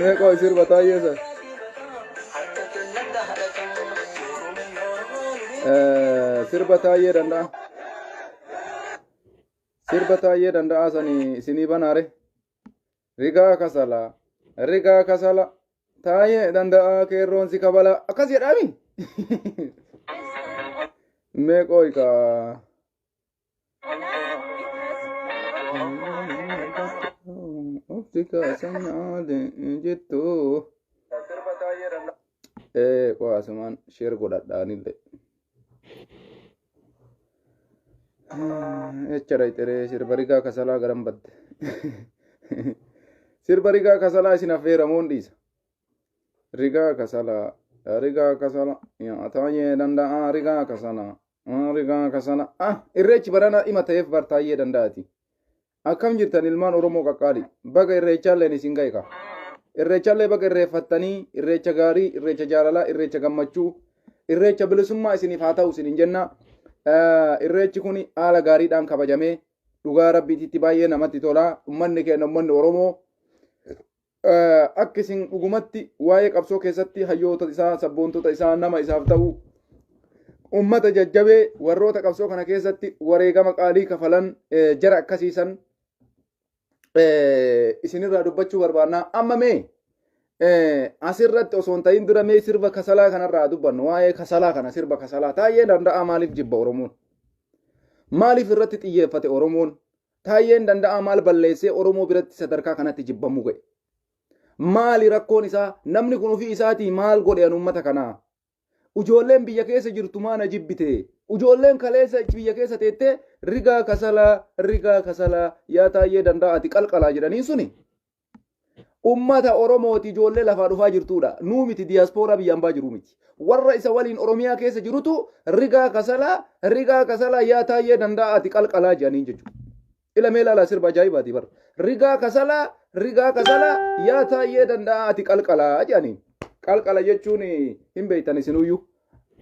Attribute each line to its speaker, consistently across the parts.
Speaker 1: Meeqoo sirba taayee san. Sirba taayee danda'a. Sirba taayee danda'a sanii isinii banaare. Rigaa kasala. Rigaa kasala. Taayee danda'a keerroon si kabala. Akkas jedhami. Meeqoo ikaa. Oftika sanyaade jettu. Sirba taayee danda'a. Qo'aasumaan sheer godhadhaanillee. Echara itere sirba rigaa kasalaa garan badde. Sirba rigaa kasalaa isin affeeramuun dhiisa. Rigaa kasalaa. Rigaa kasala. Taayee danda'a rigaa kasala. Rigaa kasala. Irreechi barana dhima ta'eef bar taayee danda'ati. Akkam jirtan ilmaan Oromoo qaqqaali. Baga irreechaalleen isin ga'e. Irreechaallee baga irreeffattanii irreecha gaarii, irreecha jaalalaa, irreecha gammachuu, irreecha bilisummaa isiniif haa ta'u isinin jenna. Irreechi kun haala gaariidhaan kabajamee dhugaa rabbiitti baay'ee namatti tola. Uummanni keenya uummanni Oromoo akka isin dhugumatti waa'ee qabsoo keessatti hayyoota isaa, sabboontota isaa, nama isaaf ta'u uummata jajjabee warroota qabsoo kana keessatti wareegama qaalii kafalan jara akkasiisan isinirraa dubbachuu barbaanna. Amma mee asirratti osoo hin ta'in dura mee sirba kasalaa kanarraa dubbannu. Waa'ee kasalaa kana sirba kasalaa taayee danda'a maaliif jibba Oromoon? Maaliif irratti xiyyeeffate Oromoon? Taayeen danda'a maal balleessee Oromoo biratti sadarkaa kanatti jibbamu ga'e? Maali rakkoon isaa? Namni kun ofii isaatii maal godhe uummata kanaa? Ijoolleen biyya keessa jirtu maana jibbite? Ijoolleen kaleessa biyya keessa teettee rigaa kasalaa yaa taayee danda'ati qalqalaa jedhanii suni. Ummata Oromooti ijoollee lafaa dhufaa jirtudha. Nuu miti diyaaspooraa biyyaan baa jiru miti. Warra isa waliin Oromiyaa keessa jirutu rigaa kasalaa yaa taayee danda'ati qalqalaa jedhanii jechuudha. Ilmee ilaalaa sirba ajaa'ibaati bara. Rigaa kasalaa yaa taayee danda'ati qalqalaa jedhanii. Qalqala jechuun hin beektan isinuyyuu.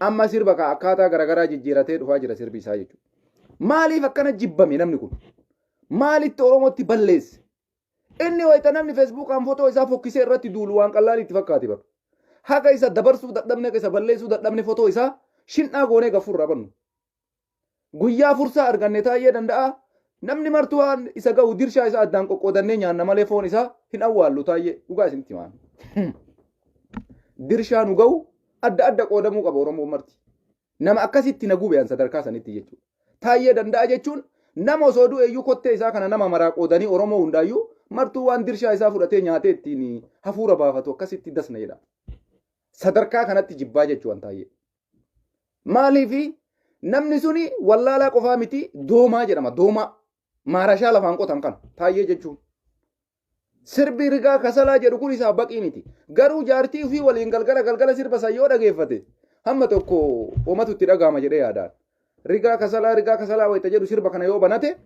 Speaker 1: Amma sirba akkaataa garaagaraa jijjiiratee dhufaa jira sirbi isaa jechuudha. Maaliif akkana jibbame namni kun? Maalitti Oromootti balleesse? Inni wayita namni feesbuukaan footoo isaa fokkisee irratti duulu waan qallaan itti fakkaate bara. Haqa isa dabarsuu dadhabne isa balleessuu dadhabne footoo isaa shin'aa goonee gafurraa bannu. Guyyaa fursaa arganne taayee danda'a. Namni martuu waan isa ga'u dirshaa isaa addaan qoqqoodannee nyaanna malee foon isaa hin awwaallu taayee dhugaa isinitti maan. Dirshaa nu ga'u adda qoodamuu qaba Oromoo marti. Nama akkasitti na gube sadarkaa sanitti jechuudha. Taayee danda'a jechuun nama osoo du'eeyyuu kottee isaa kana nama maraa qoodanii Oromoo hundaayyuu martuu waan dirshaa isaa fudhatee nyaatee ittiin hafuura baafatu akkasitti dasna jedha. Sadarkaa kanatti jibbaa jechuun taayee. Maaliifi namni suni wallaalaa qofaa miti doomaa jedhama. Doomaa maarashaa lafaan qotan kan taayee jechuun. Sirbi rigaa kasalaa jedhu kun isaa baqii miti. Garuu jaartii ofii waliin galgala sirba sayyoo dhageeffate hamma tokko oomatu itti dhagahama jedhee yaadaan. Rigaa kasalaa wayita jedhu sirba kana yoo banate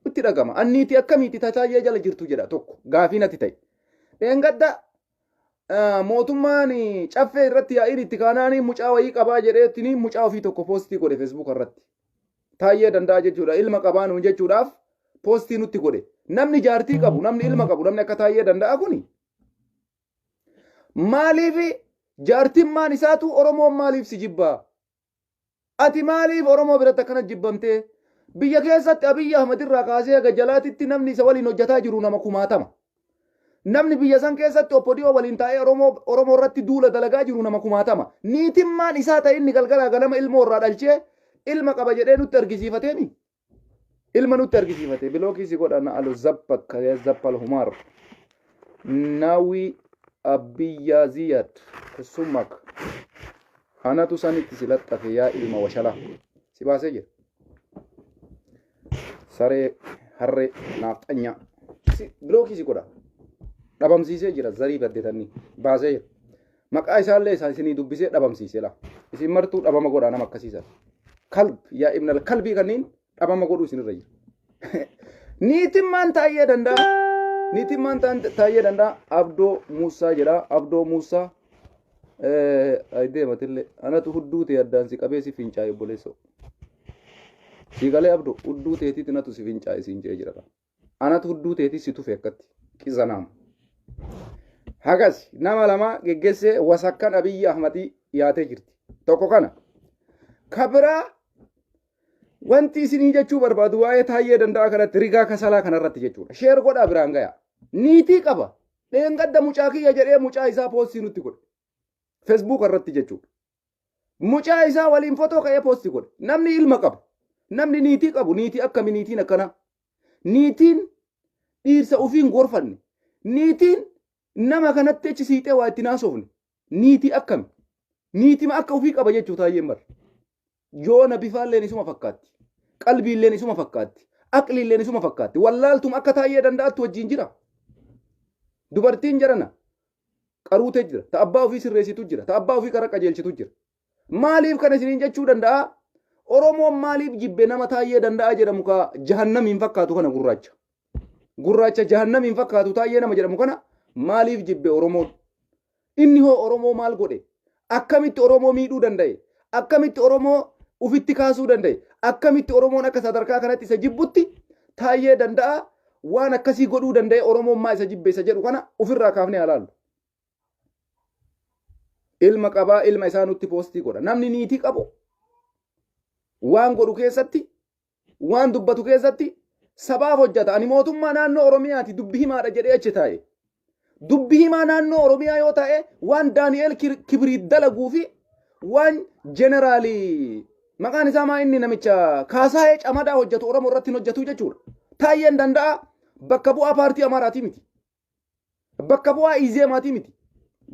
Speaker 1: itti dhagahama. Anniiti akkamiiti taayee jala jirtu jedha tokko gaafii natti ta'e. Dheengadda mootummaan caffee irratti yaa'iin itti kaanaanii mucaa wayii qabaa jedheettini mucaa ofii tokko poostii godhe feesbuuk irratti. Taayee danda'a jechuudha ilma qabaanu jechuudhaaf poostii nutti godhe. Namni jaartii qabu, namni ilma qabu, namni akka taayee danda'a kuni. Maaliif jaartiin maan isaatu Oromoon maaliif si jibbaa? Ati maaliif Oromoo biratti akkana jibbamtee? Biyya keessatti Abiyyi Ahmad irraa kaasee haga jalaatitti namni isa waliin hojjetaa jiru nama 1000. Namni biyya san keessatti oppodiyoo waliin taa'ee Oromoo irratti duula dalagaa jiru nama 1000. Niitiin maan isaa ta'e inni galgalaa ganama ilmoo irraa dhalchee ilma qaba jedhee nutti argisiifateemi. Ilma nutti argisiifate bilookii si godhana alu zappakka zappal humar nawi abiyya ziyad summak anatu sanitti si laxxafe yaa ilma washala si baasee jira saree harree naaxanya bilookii si godha dhabamsiisee jira zarii baddeetanii baasee jira maqaa isaallee isinii dubbisee dhabamsiisee la isin martuu dhabama godhaa nama akkasiisan kalb yaa ibnal kalbii kanniin dhabama godhuu isinirra jira. Niitiin maan taayee danda'a? Niitiin maan taayee danda'a? Abdoo Muusaa jedha. Abdoo Muusaa deematillee anatu hudduu ta'e addaan si qabee si fincaa'e obboleessoo. Si galee abdoo hudduu ta'eetitti natu si fincaa'e siin jee jira. Anatu hudduu ta'eetti si tufe akkatti qizanaam. hagas nama lama geggeesse wasakkan Abiyyi Ahmadii yaatee jirti. Tokko kana. Kabira wanti isinii jechuu barbaadu waa'ee Taayyee Danda'a kanatti rigaa kasalaa kanarratti jechuudha. Sheer godhaa biraan gaya. Niitii qaba. Dheengadda mucaa kiyya jedhee mucaa isaa poostii nutti godhe. Facebook irratti jechuudha. Mucaa isaa waliin fotoo ka'ee poostii godhe. Namni ilma qabu. Namni niitii qabu. Niitii akkami niitiin akkana. Niitiin dhiirsa ufiin gorfanne. Niitiin nama kanatti achi siixee waa itti naasofne. Niitii akkami. Niitima akka ufii qaba jechuu Taayyeen bar. Joona bifaalleen isuma fakkaatti. Qalbiilleen isuma fakkaatti. Aqliilleen isuma fakkaatti. Wallaaltum akka Taayyee Danda'attu wajjin jira. Dubartiin jarana qaruutee jira. Ta abbaa ofii sirreessitu jira. Ta abbaa ofii karaa qajeelchitu jira. Maaliif kana isiniin jechuu danda'a? Oromoon maaliif jibbe nama Taayyee Danda'a jedhamu ka jahannamiin fakkaatu kana gurraacha. Gurraacha jahannamiin fakkaatu Taayyee nama jedhamu kana maaliif jibbe Oromoon? Inni hoo Oromoo maal godhe? Akkamitti Oromoo miidhuu danda'e? Akkamitti Oromoo ufitti kaasuu danda'e? Akkamitti Oromoon akka sadarkaa kanatti isa jibbutti Taayyee Danda'a waan akkasii godhuu danda'e Oromummaa isa jibbeessa jedhu kana ofirraa kaafnee alaallu. Ilma qabaa ilma isaa nutti poostii godha. Namni niitii qabu waan godhu keessatti waan dubbatu keessatti sabaaf hojjeta. Ani mootummaa naannoo Oromiyaati dubbi himaadha jedhee achi taa'e. Dubbi himaa naannoo Oromiyaa yoo ta'e waan Daani'eel Kibriit dalaguu fi waan jeneraalii maqaan isaa maa inni namicha Kaasaayee Camadaa hojjetu Oromoo irratti hin hojjetu jechuudha. Taayyeen Danda'a bakka bu'aa paartii Amaaraatii miti. Bakka bu'aa Izeemaatii miti.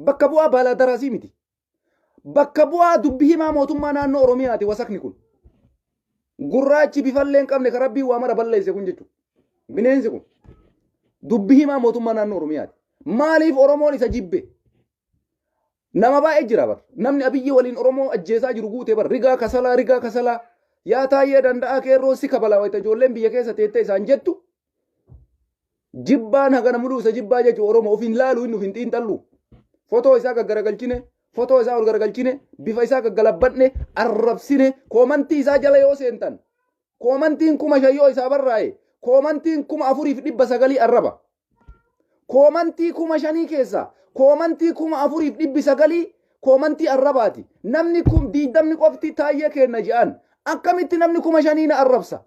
Speaker 1: Bakka bu'aa Baaladarasii miti. Bakka bu'aa dubbi himaa mootummaa naannoo Oromiyaati wasakni kun. Gurraachi bifallee hin qabne ka rabbii waa mara balleesse kun jechuudha. Bineensi kun dubbi himaa mootummaa naannoo Oromiyaati. Maaliif Oromoon isa jibbe? Nama baay'ee jira bar. Namni Abiyyi waliin Oromoo ajjeesaa jiru guutee bar. Rigaa kasalaa. Yaa Taayyee Danda'a keerroo si kabala wayita ijoolleen biyya keessa teettee isaan jettu. Jibbaan hagana muluu isa jibbaa jechuun Oromoo ofiin laaluu inni ofiin xiinxallu. Fotoo isaa gaggaragalchine, fotoo isaa ol garagalchine, bifa isaa gaggalabbadne, arrabsine, koomantii isaa jala yoo seentan. Koomantiin 5,000 isaa barraa'e. Koomantiin 4,900 arraba. Koomantii 5,000 keessa koomantii 4,900 koomantii arrabaati. Namni kun diidamni qofti Taayyee kenna jedhan. Akkamitti namni 5,000 na arrabsa?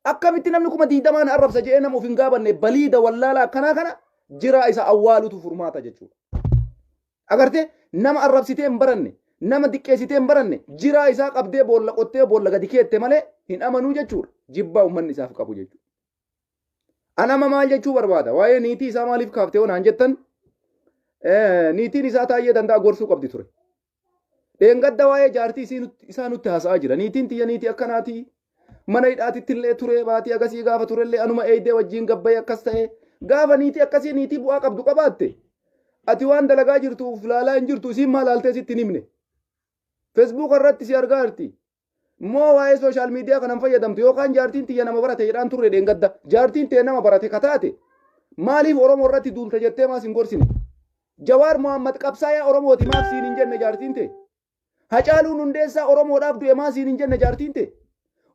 Speaker 1: Akkamitti namni 20,000 na arrabsa jedhee nama ofiin gaabanne baliida wallaala akkana kana jira isa awwaalutu furmaata jechuudha. Agartee nama arrabsitee hin baranne, nama diqqeessitee hin baranne jira isaa qabdee boolla qottee boolla gadi keette malee hin amanuu jechuudha. Jibbaa uummanni isaaf qabu jechuudha. Anama maal jechuu barbaada? Waa'ee niitii isaa maaliif kaaftee onaan jettan? Niitiin isaa Taayyee Danda'a gorsuu qabdi ture. Dheengadda waa'ee jaartii isaa nutti haasa'aa jira. Niitiin tiyya niitii akkanaati. Mana hidhaatitti illee ture baatii agasii gaafa turellee anuma eeydee wajjin gabbayee akkas ta'e. Gaafa niitii akkasii niitii bu'aa qabdu qabaatte. Ati waan dalagaa jirtuuf laalaa hin jirtu isiin maal laaltee sitti hin himne. Facebook irratti si argaa jirti. Moo waa'ee sooshaal miidiyaa kanan fayyadamtu yookaan jaartiin tiyya nama barate jedhaan turre dheengadda. Jaartiin tee nama barate kataate. Maaliif Oromoo irratti duulta jettee maas hin gorsine? Jawaar Mohammad qabsaayaa Oromooti maaf siin hin jenne jaartiin tee? Hacaaluun Hundeessaa Oromoodhaaf du'e maas siin hin jenne jaartiin tee?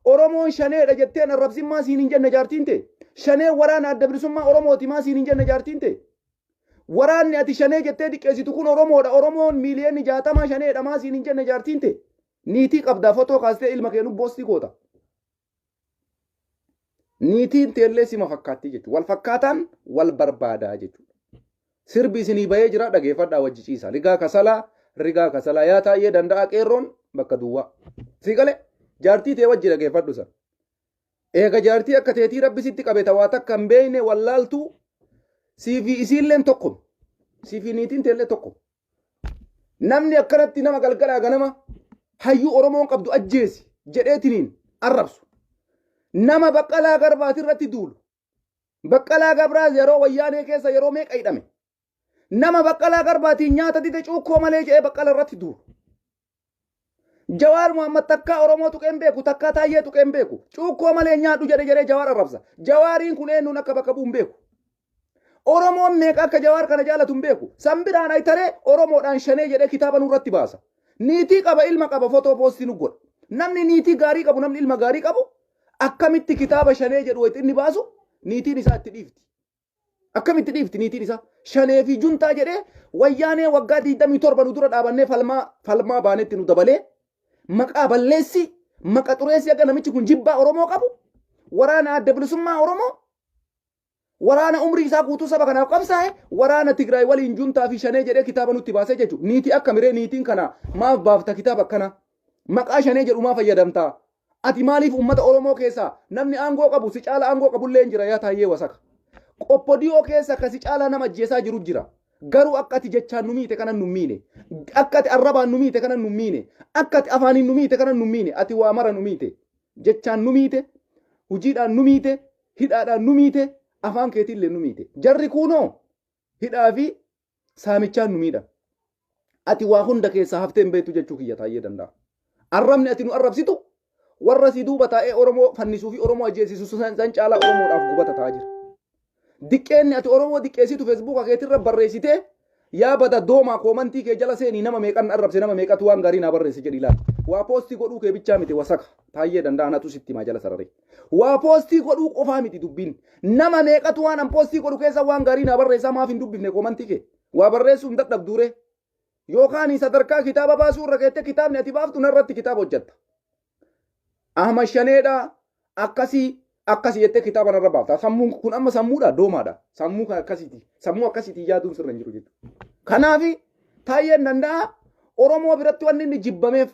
Speaker 1: Oromoon shaneedha jetteen arrabsin maas siin hin jenne jaartiin tee? Shanee waraana adda bilisummaa Oromooti maas siin hin jenne jaartiin tee? Waraanni ati shanee jettee diqqeessitu kun Oromoodha. Oromoon miiliyoonni 60 shaneedha maas siin hin jenne jaartiin tee? Niitii qabdaa fotoo kaastee ilma keenuu boostii goota. Niitiin teellee sima fakkaatti jechuudha. Wal fakkaataan wal barbaadaa jechuudha. Sirbi isinii bahee jira dhageeffadhaa wajji ciisa. Rigaa kasalaa yaa Taayyee Danda'a qeerroon bakka duwwaa. Siiqalee jaartii tee wajji dhageeffadhu sana. Eega jaartii akka teetii rabbisitti qabeta waa takka hin beekne wallaaltuu siifi isiilleen tokko. Siifi niitiin teellee tokko. Namni akkanatti nama galgalaa ganama hayyuu Oromoon qabdu ajjeesi jedheetiniin arrabsu. Nama Baqqalaa Garbaati irratti duulu. Baqqalaa Garbaa yeroo wayyaanee keessa yeroo meeqa hidhame. Nama Baqqalaa Garbaatiin nyaata dide cuukkoo malee jedhee Baqqala irratti duulu. Jawaar Mohammad takkaa Oromoo tuqeen beeku takkaa Taayyee tuqeen beeku. Cuukkoo malee nyaadhu jedhee Jawaar arrabsa. Jawaariin kun eenyuun akka bakka bu'u hin beeku. Oromoon meeqa akka Jawaar kana jaalatu hin beeku. Sambiraan aytaree Oromoodhaan shanee jedhee kitaaba nurratti baasa. Niitii qaba ilma qaba fotoo poostii nu godha. Namni niitii gaarii qabu namni ilma gaarii qabu akkamitti kitaaba shanee jedhu wayitti inni baasu niitiin isaa itti dhiifti. akkamitti dhiifti niitiin isaa shanee fi juntaa jedhee wayyaanee waggaa 27 nu dura dhaabannee falmaa baanetti nu dabalee maqaa balleessi maqa xureessi akka namichi kun jibbaa Oromoo qabu waraana adda bilisummaa Oromoo waraana umrii isaa guutuu saba kanaaf qabsaa'e waraana Tigraay waliin juntaa fi shanee jedhee kitaaba nutti baasee jechuudha. Niitii akka miree niitiin kana maaf baafta kitaaba akkana maqaa shanee jedhu maa fayyadamtaa? Ati maaliif uummata Oromoo keessaa namni aangoo qabu si caala aangoo qabullee hin jira yaa taayyee wasaka. Qoppodiyoo keessa akka si caala nama ajjeesaa jiru jira. Garuu akka ati jechaan nu miite kanan nu miine. Akka ati arrabaan nu miite kanan nu miine. Akka ati afaaniin nu miite kanan nu miine. Ati waa mara nu miite. Jechaan nu miite. Hojiidhaan nu miite. Hidhaadhaan nu miite. Afaan keetiillee nu miite. Jarri kunoo hidhaa fi saamichaan nu miidha. Ati waa hunda keessaa haftee hin beektu jechuu kiyya taayyee danda'a. Arrabni ati nu arrabsitu warra si duuba taa'ee Oromoo fannisuu fi Oromoo ajjeesisu san caalaa Oromoodhaaf gubata ta'aa jira. Diqqeenni ati Oromoo diqqeessitu Feesbuuka keetirra barreessitee yaa bada doomaa koomantii kee jala seenii nama meeqan arrabse nama meeqatu waan gaarii naa barreesse jedhi ilaali. Waa poostii godhuu kee bichaa miti wasaka taayyee danda'a natu sitti himaa jala sararee. Waa poostii godhuu qofaa miti dubbiin nama meeqatu waan an poostii godhu keessa waan gaarii naa barreessaa maaf hin dubbifne koomantii kee waa barreessuu hin dadhabduure yookaan sadarkaa kitaaba baasuu irra keettee kitaabni ati baaftu narratti kitaaba hojjetta. Ahmad Shaneedha akkasii jettee kitaaba narra baafta. Sammuun kun amma sammuudha doomaadha. Sammuu kan akkasiiti. Sammuu akkasiitii yaaduun sirra hin jiru jechuudha. Kanaaf taayyeen danda'a Oromoo biratti wanni inni jibbameef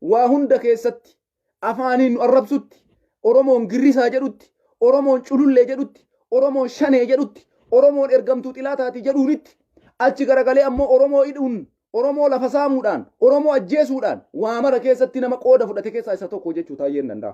Speaker 1: waa hunda keessatti afaaniin nu arrabsutti Oromoon girrisaa jedhutti Oromoon culullee jedhutti Oromoon shanee jedhutti Oromoon ergamtuu xilaataati jedhuunitti achi garagalee ammoo Oromoo hidhuun Oromoo lafa saamuudhaan Oromoo ajjeesuudhaan waa mara keessatti nama qooda fudhate keessaa isa tokko jechuu taayyeen danda'a.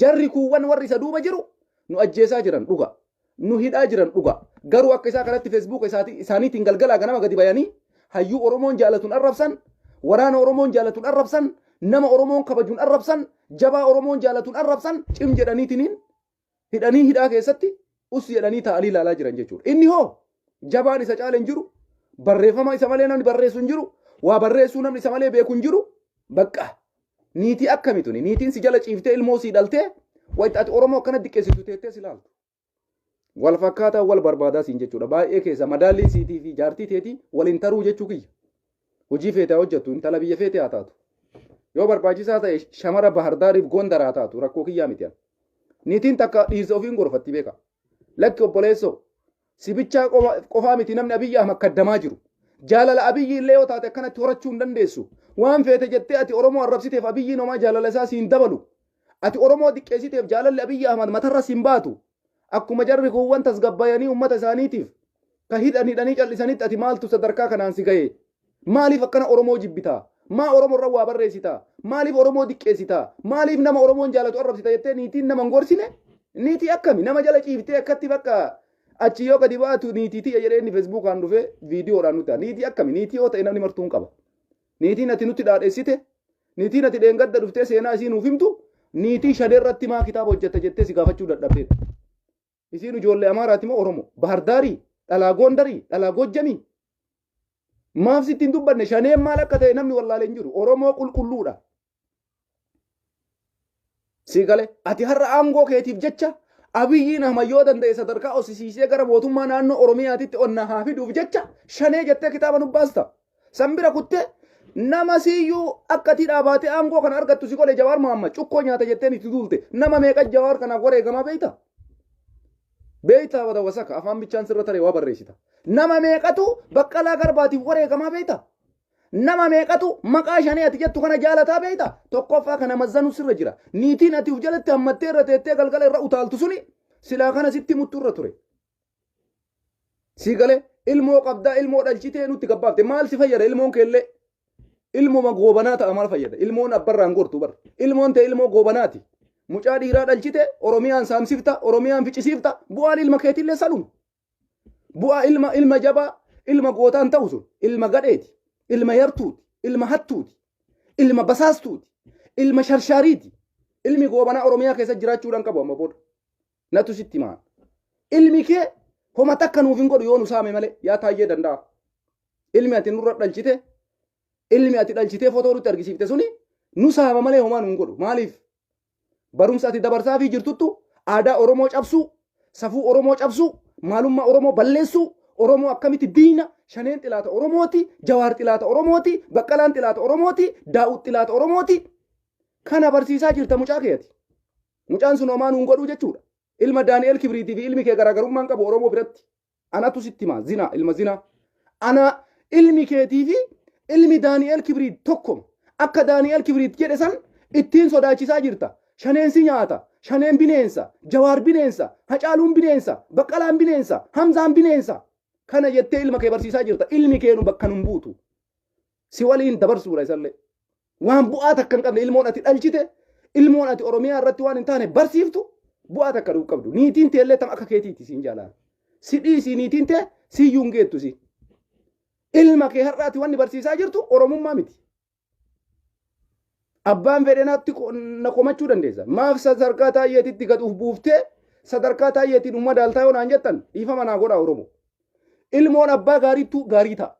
Speaker 1: Jarri kuuwwan warri isa duuba jiru nu ajjeesaa jiran dhuga. Nu hidhaa jiran dhuga. Garuu akka isaa kanatti Feesbuuka isaaniitiin galgalaa ganama gadi bayanii hayyuu Oromoon jaalatuun arrabsan, waraana Oromoon jaalatuun arrabsan, nama Oromoon kabajuun arrabsan, jabaa Oromoon jaalatuun arrabsan, cim jedhaniitiin hidhanii hidhaa keessatti us jedhanii taa'anii ilaalaa jiran jechuudha. Inni hoo jabaan isa caala hin jiru, barreeffama isa malee namni barreessu hin jiru, waa barreessuu namni isa malee beeku hin jiru, bakka. Niitii akkamituni niitiin si jala ciiftee ilmoo si dhaltee wayitti ati Oromoo akkana diqqeessitu teettee si ilaaltu. Wal fakkaataa wal barbaadaa siin jechuudha. Baay'ee keessa madaallii siitii fi jaartii teetii waliin taruu jechuu kiyya. Hojii feetee hojjettu intala biyya feetee haa taatu. Yoo barbaachisaa ta'e shamara Bahardaariif Gondar haa taatu rakkoo kiyyaa miti. Niitiin takka dhiirsa ofiin gorfatti beeka. Lakki obboleessoo sibichaa qofaa miti namni Abiyyi Ahmad kaddamaa jiru. Jaalala Abiyyi illee yoo taate akkanatti horachuu hin dandeessu. Waan feete jettee ati Oromoo arrabsiteef Abiyyiin homaa jaalala isaa siin dabalu. Ati Oromoo diqqeessiteef jaalalli Abiyyi Ahmad matarra siin baatu. Akkuma jarri kuuwwan tasgabbayanii uummata isaaniitiif ka hidhanii callisanitti ati maaltu sadarkaa kanaan si ga'e? Maaliif akkana Oromoo jibbitaa? Maa Oromoo irra waa barreessitaa? Maaliif Oromoo diqqeessitaa? Maaliif nama Oromoon jaalatu arrabsita jettee niitiin nama hin gorsine? Niitii akkami nama jala ciiftee akkatti bakka achi yoo gadi baatu niitii tiya jedhee inni Feesbuukaan dhufee viidiyoodhaan nuti niitii akkami niitii yoo ta'e namni martuu hin qaba. Niitiin ati nutti dhaadheessite niitiin ati dheengadda dhuftee seenaa isii nuuf himtu niitii shanee irratti maa kitaaba hojjetta jettee si gaafachuu dadhabdeedha. Isiin ijoollee Amaaraati moo Oromoo? Bahardaarii, dhalaa Gondarii, dhalaa Gojjamii. Maaf sitti hin dubbanne shaneen maal akka ta'e namni wallaalee hin jiru. Oromoo qulqulluudha. Si gale ati har'a aangoo keetiif jecha Abiyyiin Ahmad yoo danda'e sadarkaa osisiisee gara mootummaa naannoo Oromiyaatitti onna haa fiduuf jecha shanee jettee kitaaba nu baasta. San bira kuttee nama siyyuu akka ati dhaabatee aangoo kana argattu si godhe Jawaar Mohaammed cukkoo nyaata jetteen itti duulte nama meeqa Jawaar kanaaf wareegamaa beeyta? Beeyta wada wasaka afaan bichaan sirra taree waa barreessita. Nama meeqatu Baqqalaa Garbaatiif wareegamaa beeyta? Nama meeqatu maqaa shanee ati jettu kana jaalataa beeyta? Tokkoffaa kana mazzanuu sirra jira. Niitiin ati uf jalatti hammattee irra teettee galgala irra utaaltu suni silaa kana sitti muttu irra ture. Si galee ilmoo qabdaa ilmoo dhalchitee nutti gabbaafte maal si fayyada ilmoon keellee? Ilmooma goobanaa ta'a maal fayyada? Ilmoon abbarraan gortu bar. Ilmoon ta'e ilmoo goobanaati. Mucaa dhiiraa dhalchite Oromiyaan saamsifta, Oromiyaan ficcisiifta, bu'aan ilma keetillee saluma. Bu'aa ilma jabaa, ilma gootaan ta'u sun, ilma gadheeti, ilma yartuuti, ilma hattuuti, ilma basaastuuti, ilma sharshaariiti. Ilmi goobanaa Oromiyaa keessa jiraachuudhaan qabu amma booda. Natu sitti maa. Ilmi kee homa takka nuuf hin godhu yoo nu saame malee yaa taayyee danda'a. Ilmi ati nurra dhalchite, ilmi ati dhalchitee footoo nutti argisiifte suni nu saama malee homaa nu hin godhu. Maaliif? Barumsa ati dabarsaa fi jirtuttu aadaa Oromoo cabsuu, safuu Oromoo cabsuu, maalummaa Oromoo balleessuu, Oromoo akkamitti diina, Shaneen xilaata Oromooti, Jawaar xilaata Oromooti, Baqqalaan xilaata Oromooti, Daawud xilaata Oromooti. Kana barsiisaa jirta mucaa keeti. Mucaan sun homaa nuun godhuu jechuudha. Ilma Daani'el Kibriitii fi ilmi kee garaagarummaan qabu Oromoo biratti. Anatu sitti himaa zinaa ilma zinaa. Ana ilmi keetii fi ilmi Daani'el Kibriit tokko akka Daani'el Kibriit jedhe san ittiin sodaachisaa jirta. Shaneensi nyaata, Shaneen bineensa, Jawaar bineensa, Hacaaluun bineensa, Baqqalaan bineensa, Hamzaan bineensa. Kana jettee ilma kee barsiisaa jirta. Ilmi kee nu bakka nun buutu. Si waliin dabarsuudha isallee. Waan bu'aa takka hin qabne ilmoon ati dhalchite, ilmoon ati Oromiyaa irratti waan hin taane barsiiftu bu'aa takka dhuu qabdu. Niitiin teellee tam akka keetiiti siin jaalala. Si dhiisii niitiin tee siyyuu hin geettu si. Ilma kee har'aati wanni barsiisaa jirtu Oromummaa miti. Abbaan fedhe na komachuu dandeessa. Maaf sadarkaa taayyeetitti gaduuf buuftee sadarkaa taayyeetiin umma daaltaa yoo naan jettan dhiifama naa godhaa Oromoo. Ilmoon abbaa gaariitu gaarii ta'a.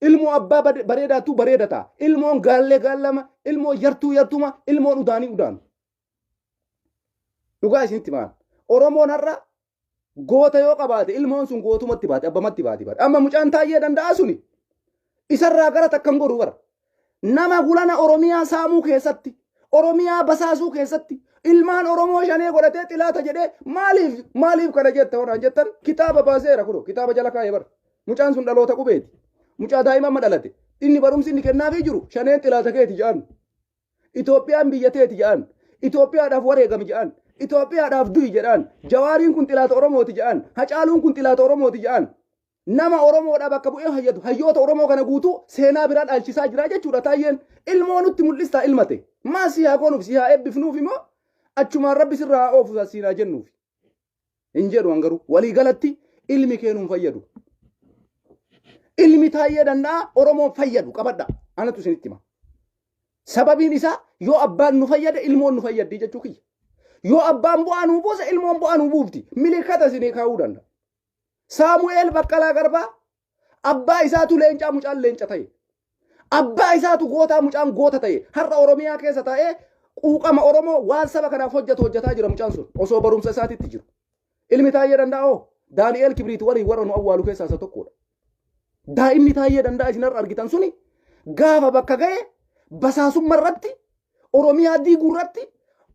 Speaker 1: Ilmoo abbaa bareedaatu bareeda ta'a. Ilmoon gaallee gaallama, ilmoon yartuu yartuma, ilmoon udaanii udaanu. Dhugaa isinitti maal? Oromoon har'a goota yoo qabaate ilmoon sun gootumatti baate, abbamatti baati baate. Amma mucaan taayyee danda'a suni. Isarraa gara takkam godhu bara. Nama gulana Oromiyaa saamuu keessatti, Oromiyaa basaasuu keessatti, ilmaan Oromoo Shanee godhatee xilaata jedhee maaliif kana jetta waan jettan kitaaba baaseera kuno kitaaba jala kaa'ee bara. Mucaan sun dhaloota qubeeti. Mucaa daa'ima amma dhalate. Inni barumsi inni kennaafii jiru Shaneen xilaata keeti jedhan. Itoophiyaan biyya teeti jedhan. Itoophiyaadhaaf wareegami jedhan. Itoophiyaadhaaf du'i jedhan. Jawaariin kun xilaata Oromooti jedhan. Hacaaluun kun xilaata Oromooti jedhan. Nama Oromoodhaa bakka bu'ee hayyatu hayyoota Oromoo kana guutuu seenaa biraa dhaalchisaa jira jechuudha taayyeen. Ilmoo nutti mul'istaa ilmate. Maa si haa goonuuf si haa eebbifnuuf immoo achumaan rabbi sirraa haa oofu siinaa jennuuf. Hin jedhu hangaruu walii galatti ilmi keenuun fayyadu. Ilmi taayyee danda'a Oromoon fayyadu qabadha. Anatu isinitti hima. Sababiin isaa yoo abbaan nu fayyade ilmoon nu fayyaddi jechuu kiyya. Yoo abbaan bu'aa nu buuse ilmoon bu'aa nu buufti. Miliikata isinii kaa'uu danda'a. Saamu'eel Baqqalaa Garbaa abbaa isaatu leencaa mucaan leenca ta'e. Abbaa isaatu gootaa mucaan goota ta'e. Har'a Oromiyaa keessa ta'ee quuqama Oromoo waan saba kanaaf hojjetaa jira mucaan sun osoo barumsa isaatitti jiru. Ilmi taayyee danda'oo Daani'el Kibriit warra nu awwaalu keessaa isa tokkodha. Daa'imni taayyee danda'a isin har'a argitan suni gaafa bakka ga'e basaasummaa irratti Oromiyaa diiguu irratti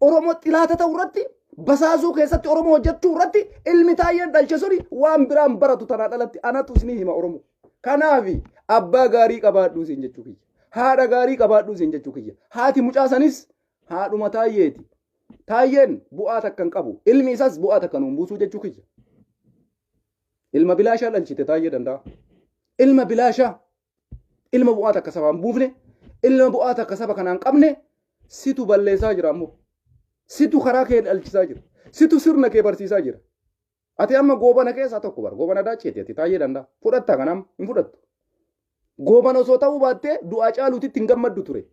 Speaker 1: Oromoo xilaata ta'uu irratti basaasuu keessatti Oromoo hojjechuu irratti ilmi taayyeen dhalche suni waan biraan baratu tanaa dhalatti anatu isinii hima Oromoo. Kanaafi abbaa gaarii qabaadhuu isin jechuu kiyya. Haadha gaarii qabaadhuu isin jechuu kiyya. Haati mucaasanis haadhuma taayyeeti. Taayyeen bu'aa takka hin qabu. Ilmi isaas bu'aa takka nuun buusuu jechuu kiyya. Ilma bilaashaa dhalchite taayyee danda'a. Ilma bilaashaa ilma bu'aa takka sabaan buufne ilma bu'aa takka saba kanaan qabne situ balleessaa jira ammoo. Situ karaa kee dhalchisaa jira. Situ sirna kee barsiisaa jira. Ati amma goobana keessaa tokko bara. Goobana daacheeti ati taayyee danda'a. Fudhatta kanam hin fudhattu. Goobana osoo ta'uu baattee du'aa caaluutitti hin gammaddu ture.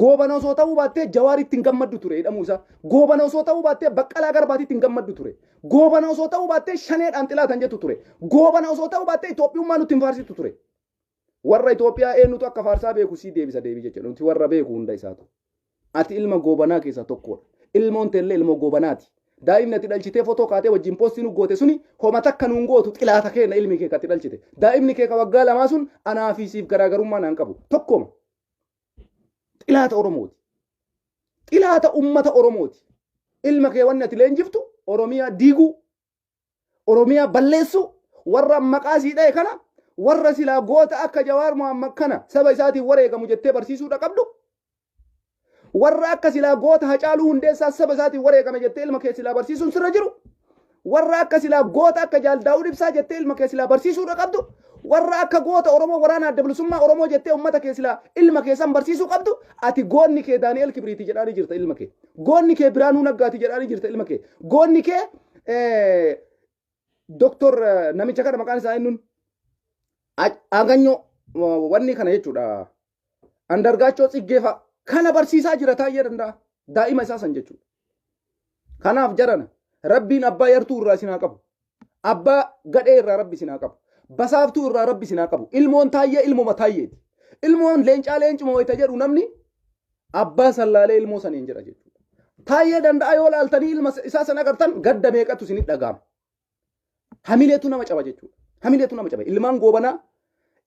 Speaker 1: Goobana osoo ta'uu baattee Jawaaritti hin gammaddu ture jedhamuu isaa. Goobana osoo ta'uu baattee Baqqalaa Garbaatitti hin gammaddu ture. Goobana osoo ta'uu baattee Shaneedhaan xilaatan jettu ture. Goobana osoo ta'uu baattee Itoophiyummaa nutti hin faarsitu ture. Warra Itoophiyaa eenyutu akka faarsaa beeku sii deebisa deebii jechuudha. Nuti warra beeku hunda isaatu. Ati ilma goobanaa keessaa tokkodha. Ilmoon teellee ilmoo goobanaati. Daa'imni ati dhalchitee fotoo kaatee wajjin poostii nu goote suni homa takka nuun gootu xilaata keenya ilmi kee katti dhalchite. Daa'imni kee ka waggaa lamaa sun anaa fi siif garaagarummaa naan qabu. Tokkoma. Xilaata Oromooti. Xilaata uummata Oromooti. Ilma kee wanni ati leenjiftu Oromiyaa diiguu, Oromiyaa balleessuu, warra maqaa sii dhaye kana, warra silaa goota akka Jawaar Mohaammed kana saba isaatiif wareegamu jettee barsiisuudha qabdu. Warra akka silaa goota Hacaaluu Hundeessaa saba isaatiif wareegame jettee ilma kee silaa barsiisuun sirra jiru. Warra akka silaa goota akka Jaal Daawud Ibsaa jettee ilma kee silaa barsiisuudha qabdu. Warra akka goota Oromoo waraana adda bilisummaa Oromoo jettee uummata kee silaa ilma keessan barsiisuu qabdu. Ati goonni kee Daani'el Kibriiti jedhaanii jirta ilma kee. Goonni kee Biraanuu Naggaati jedhaanii jirta ilma kee. Goonni kee Doktor namicha kana maqaan isaa eenyuun Aganyoo wanni kana jechuudha. Andargaachoo Tsiggeefaa kana barsiisaa jira taayyee danda'a. Daa'ima isaa san jechuudha. Kanaaf jarana rabbiin abbaa yartuu irraa isin haa qabu. Abbaa gadhee irraa rabbi isin haa qabu. Basaaftuu irraa rabbi isin haa qabu. Ilmoon taayyee ilmuma taayyeeti. Ilmoon leencaa leencuma wayita jedhu namni abbaa sallaalee ilmoo saniin jedha jechuudha. Taayyee danda'a yoo laaltanii ilma isaa san agartan gadda meeqatu isinit dhaga'ama. hamileetu nama caba jechuudha. Hamileetu nama caba. Ilmaan goobanaa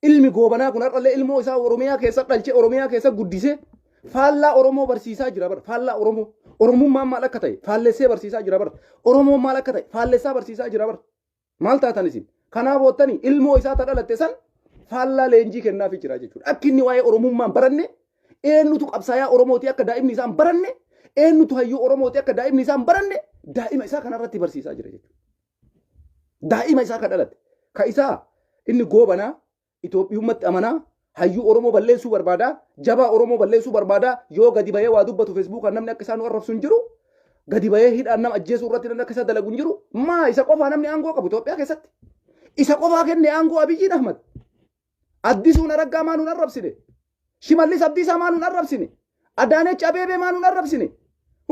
Speaker 1: ilmi goobanaa kun har'allee ilmoo isaa Oromiyaa keessa dhalchee Oromiyaa keessa guddisee faallaa Oromoo barsiisaa jira bara. Faallaa Oromoo. Oromummaan maal akka ta'e faallessee barsiisaa jira bara. Oromoon maal akka ta'e faallessaa barsiisaa jira bara. Maal taatan isin? Kanaaf boottanii ilmoo isaa dhalatte san faallaa leenjii kennaafii jira jechuudha. Akka inni waa'ee Oromummaan baranne eenyutu qabsaayaa Oromooti akka daa'imni isaan baranne eenyutu hayyuu Oromooti akka daa'imni isaan baranne daa'ima isaa kanarratti barsiisaa jira jechuudha. Daa'ima isaa kan dhalatte ka isaa inni goobanaa Itoophiyummatti amanaa hayyuu Oromoo balleessuu barbaada jabaa Oromoo balleessuu barbaada yoo gadi bahee waa dubbatu feesbuukaan namni akka isaan arrabsu hin jiru gadi bahee hidhaan nama ajjeesuu irratti namni akka isa dalagu hin jiru maa isa qofaa namni aangoo qabu Itoophiyaa keessatti isa qofaa kenne aangoo Abiyyi Ahmad Addisuun Araggaa maa nuun arrabsine Shimallis Abdiisaa maa nuun arrabsine Adaanech Abeebee maa nuun arrabsine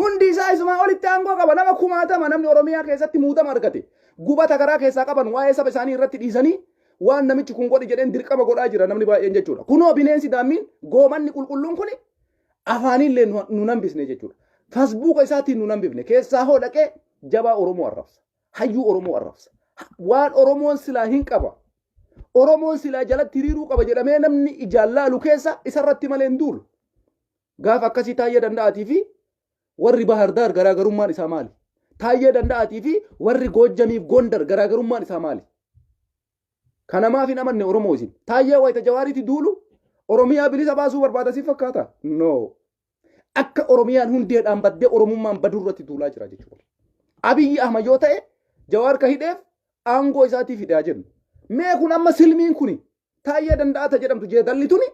Speaker 1: hundi isaa isumaa olitti aangoo qaba nama kumaatama namni Oromiyaa keessatti muutama argate gubata garaa keessaa qaban waa'ee saba isaanii irratti dhiisanii waan namichi kun godhi jedheen dirqama godhaa jira namni baay'een jechuudha. Kunoo bineensi daammiin goomanni qulqulluun kuni afaanillee nu nambisne jechuudha. Fasbuuka isaatiin nu nambifne keessaa hoo dhaqee jabaa Oromoo arrabsa. Hayyuu Oromoo arrabsa. Waan Oromoon silaa hin qaba. Oromoon silaa jalatti hiriiruu qaba jedhamee namni ijaan laalu keessa isarratti malee hin duulu. Gaafa akkasii Taayyee Danda'aatii fi warri Bahardaar garaagarummaan isaa maali? Taayyee Danda'aatii fi warri Goojjamiif Gondar garaagarummaan isaa maali? Kanamaaf hin amanne Oromoo isin. Taayyee wayita Jawaariitti duulu Oromiyaa bilisa baasuu barbaada si fakkaata? No. Akka Oromiyaan hundeedhaan baddee Oromummaan baduu irratti duulaa jira jechuudha. Abiyyi Ahmad yoo ta'e Jawaar ka hidheef aangoo isaatiif hidhaa jennu. Mee kun amma silmiin kuni Taayyee Danda'aata jedhamtu jeedalli tuni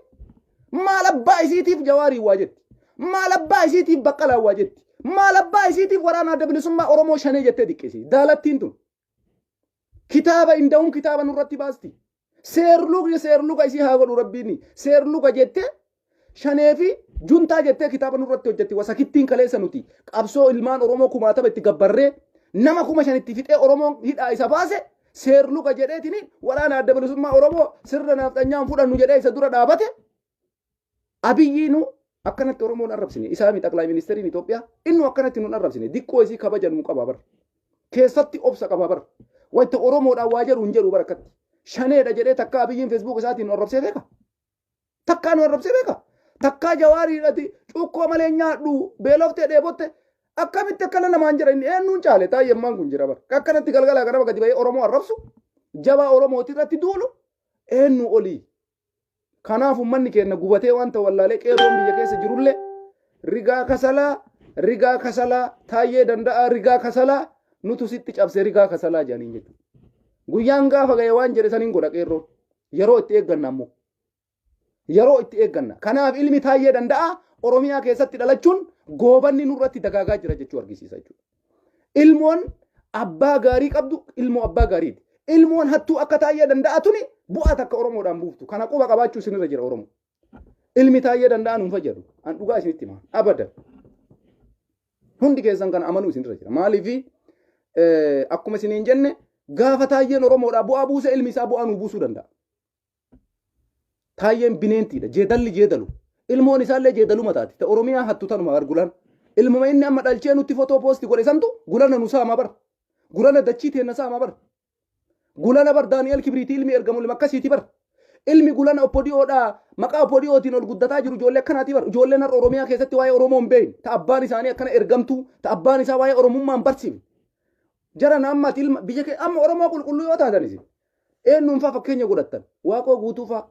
Speaker 1: maal abbaa isiitiif Jawaarii waa jetti. Maal abbaa isiitiif Baqqalaa waa jetti. Maal abbaa isiitiif waraana adda bilisummaa Oromoo shanee jettee diqqeesi. Daalattiin tun. Kitaaba inda'uun kitaaba nurratti baasti. Seerluga isii haa godhu rabbiini. Seerluga jettee shanee fi juntaa jettee kitaaba nurratti hojjetti. Wasakittiin kaleessa nuti qabsoo ilmaan Oromoo kumaatama itti gabbarree nama 5,000 fixee Oromoon hidhaa isa baase seerluga jedheetiin waraana adda bilisummaa Oromoo sirna nafxanyaan fudhannu jedhee isa dura dhaabate. Abiyyiinu akkanatti Oromoon arrabsine. Isaami xaqlaa ministeeriin Itoophiyaa inni akkanatti nun arrabsine. Diqqoo isii kabajan nu qabaa bara. Keessatti obsa qabaa bara. Wayita Oromoodhaan waa jedhu hin jedhu barakatti. Shaneedha jedhee takka Abiyyiin feesbuuk isaatiin arrabsee beeka. Takkaa nu arrabsee beeka. Takkaa Jawaariidhaati cuukkoo malee nyaadhu beeloftee dheebotte akkamitti akkana namaan jira inni eenyuun caale Taayyemmaan kun jira bara. Akkanatti galgalaa ganama gadi bahee Oromoo arrabsu jabaa Oromooti irratti duulu eenyu olii. Kanaaf uummanni keenya gubatee wanta wallaalee qeerroon biyya keessa jirullee rigaa kasalaa Taayyee Danda'aa rigaa kasalaa nutu sitti cabse rigaa kasalaa jedhaniin jechuudha. Guyyaan gaafa ga'e waan jedhe saniin godha qeerroon yeroo itti eegganna ammoo. Yeroo itti eegganna. Kanaaf ilmi Taayyee Danda'aa Oromiyaa keessatti dhalachuun goobanni nurratti dagaagaa jira jechuu argisiisa jechuudha. Ilmoon abbaa gaarii qabdu ilmoo abbaa gaariiti. Ilmoon hattuu akka Taayyee Danda'aa tuni bu'aa takka Oromoodhaan buuftu. Kana quba qabaachuu isinirra jira Oromoo. Ilmi Taayyee Danda'aa nuun fayyadu. An dhugaa isinitti himaa. Abadan. Hundi keessan kana amanuu isinirra jira. Maaliif akkuma isiniin jenne gaafa Taayyeen Oromoodhaa bu'aa buuse ilmi isaa bu'aa nuu buusuu danda'a. Taayyeen bineentiidha. Jeedalli jeedalu. Ilmoon isaallee jeedalu mataati. Ta Oromiyaa hattu tanuma gargulan. Ilmuma inni amma dhalchee nutti fotoo poosti godhe santu gulana nu saama bara. Gulana dachii teenna saama bara. Gulana bar Daani'el Kibriitii ilmi ergamu ilma akkasiiti bara. Ilmi gulana oppodiyoodhaa maqaa oppodiyootiin ol guddataa jiru ijoollee akkanaati bara. Ijoolleen har'a Oromiyaa keessatti waa'ee Oromoo hin beekne. Ta abbaan isaanii akkana ergamtuu ta abbaan isaa waa'ee Oromummaa hin barsiifne. Jara naammaati ilma biyya kee amma Oromoo qulqulluu yoo taatanis eenyuun fa'aa fakkeenya godhattan Waaqoo guutuu fa'aa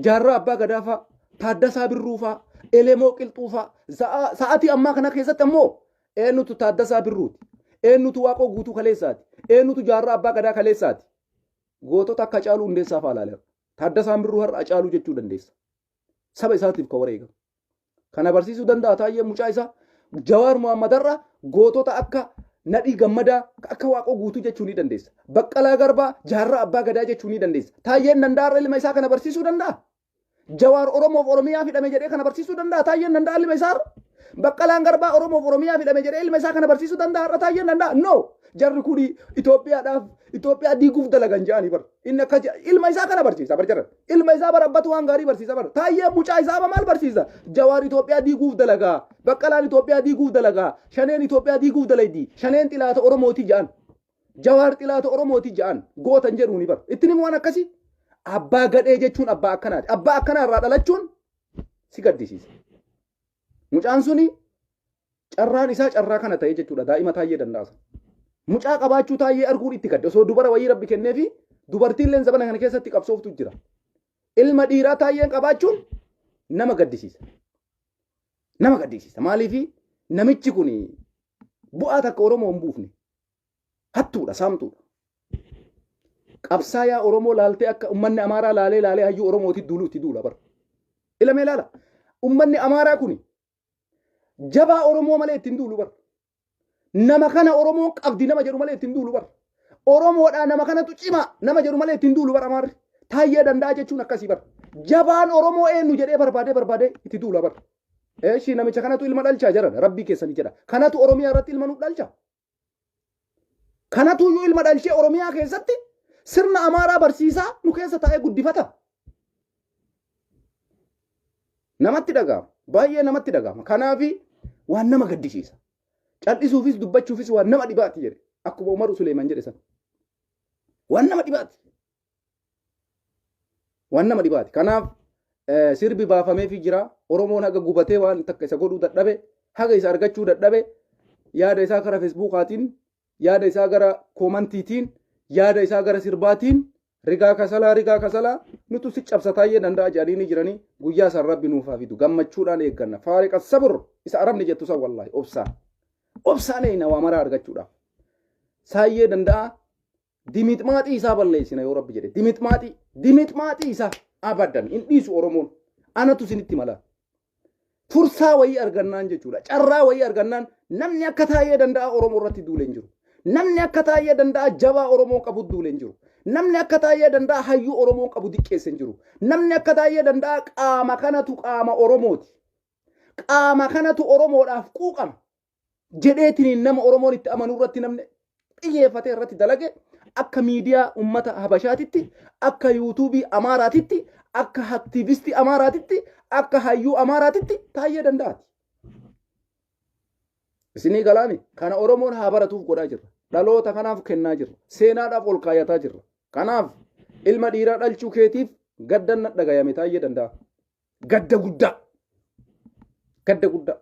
Speaker 1: Jaarraa Abbaa Gadaa fa'aa Taaddasaa Birruu fa'aa Elemoo Qilxuu fa'aa sa'aatii ammaa kana keessatti ammoo eenyutu Taaddasaa Birruuti eenyutu Waaqoo guutuu kaleessaati eenyutu Jaarraa Abbaa Gadaa kaleessaati gootota akka Hacaaluu Hundeessaa fa'aa ilaaleera Taaddasaan Birruu har'a Hacaaluu jechuu dandeessa saba isaatiif kan wareegamu kana barsiisuu danda'a Taayyee mucaa isaa Jawaar Muhammadarraa gootota akka Nadhii Gammadaa akka Waaqoo guutuu jechuu ni dandeessa. Baqqalaa Garbaa Jaarraa Abbaa Gadaa jechuu ni dandeessa. Taayyeen Danda'aa ilma isaa kana barsiisuu danda'a. Jawaar Oromoof Oromiyaa fidhame jedhee kana barsiisuu danda'a. Taayyeen Danda'aa ilma isaa. Baqqalaan Garbaa Oromoof Oromiyaa fidhame jedhee ilma isaa kana barsiisuu danda'a. Taayyeen Danda'aa. No. Jarri kuni Itoophiyaa diiguuf dalagan jedhanii bara. Inni akka ilma isaa kana barsiisa bara jarri. Ilma isaa bara abbatu waan gaarii barsiisa bara. Taayyee mucaa isaa maal barsiisa? Jawaar Itoophiyaa diiguuf dalagaa. Baqqalaan Itoophiyaa diiguuf dalagaa. Shaneen Itoophiyaa diiguuf dalaydi. Shaneen xilaata Oromooti jedhan. Jawaar xilaata Oromooti ja'an gootan jedhuuni bar. Ittini waan akkasii abbaa gadhee jechuun abbaa akkanaati. Abbaa akkanaa irraa dhalachuun si gaddisiisa. Mucaan suni carraan isaa carraa kana ta'e jechuudha. Daa'ima taayee dandaasa. Mucaa qabaachuu taayee arguun itti gadde. Osoo dubara wayii rabbi kennee fi dubartiillee zabana kana keessatti qabsooftu jira. Ilma dhiiraa taayeen qabaachuun nama gaddisiisa. Nama gaddisiisa. Maaliif namichi kun bu'aa takka Oromoo hin buufne. Hattuudha, saamtuudha. Qabsaayaa Oromoo laaltee akka ummanni Amaaraa laalee hayyuu Oromooti duuluutti duula bara. Ilamee laala. Ummanni Amaaraa kun jabaa Oromoo malee ittiin duulu bara. Nama kana Oromoon qabdi nama jedhu malee ittiin duulu bara. Oromoodhaa nama kanatu cimaa nama jedhu malee ittiin duulu bara Amaarri. Taayee danda'a jechuun akkasii bara. Jabaan Oromoo eenyu jedhee barbaadee itti duula bara. Eeshi namicha kanatu ilma dhalchaa jira rabbii keessanii jedha. Kanatu Oromiyaa irratti ilma nu dhalcha. Kanatu iyyuu ilma dhalchee Oromiyaa keessatti sirna Amaaraa barsiisaa nu keessa taa'ee guddifata. Namatti dhaga'ama. Baay'ee namatti dhaga'ama. Kanaafi waan nama gaddisiisa. Cal'isuufis dubbachuufis waan nama dhibaati jedhe. Akkuma Umaru Suleeman jedhe san. Waan nama dhibaati. Waan nama dhibaati. Kanaaf sirbi baafameefii jira. Oromoon haga gubatee waan takka isa godhuu dadhabe, haga isa argachuu dadhabe, yaada isaa gara Feesbuukaatiin, yaada isaa gara koomantiitiin, yaada isaa gara sirbaatiin, rigaa kasalaa nutu si cabsataayee danda'a jedhanii jiranii guyyaa san rabbi nuuf haa fidu gammachuudhaan eegganna. Faariqa sabr isa arabni jettu san wallaahi obsaan. Obsaan eeyna waa maraa argachuudhaaf. Saayyee danda'a dimixmaaxii isaa balleessina yoo rabbi jedhe. Dimixmaaxii isaa abadan hin dhiisu Oromoon. Anatu sinitti mala. Fursaa wayii argannaan jechuudha. Carraa wayii argannaan namni akka taayee danda'a Oromoo irratti duulee hin jiru. Namni akka taayee danda'a jabaa Oromoo qabu duulee hin jiru. Namni akka taayee danda'a hayyuu Oromoo qabu diqqeesse hin jiru. Namni akka taayee danda'a qaama kanatu qaama Oromooti. Qaama kanatu Oromoodhaaf quuqama. Jedheetiin nama Oromoon itti amanuu irratti namni xiyyeeffatee irratti dalage akka miidiyaa ummata Habashaatitti, akka yuutuubii Amaaraatitti, akka aktiivistii Amaaraatitti, akka hayyuu Amaaraatitti taayee danda'ati. Isinii galaani kana Oromoon haa baratuuf godhaa jirra. Dhaloota kanaaf kennaa jirra. Seenaadhaaf ol kaayataa jirra. Kanaaf ilma dhiiraa dhalchuu keetiif gaddan dhagayame taayee danda'a. Gadda guddaa. Gadda guddaa.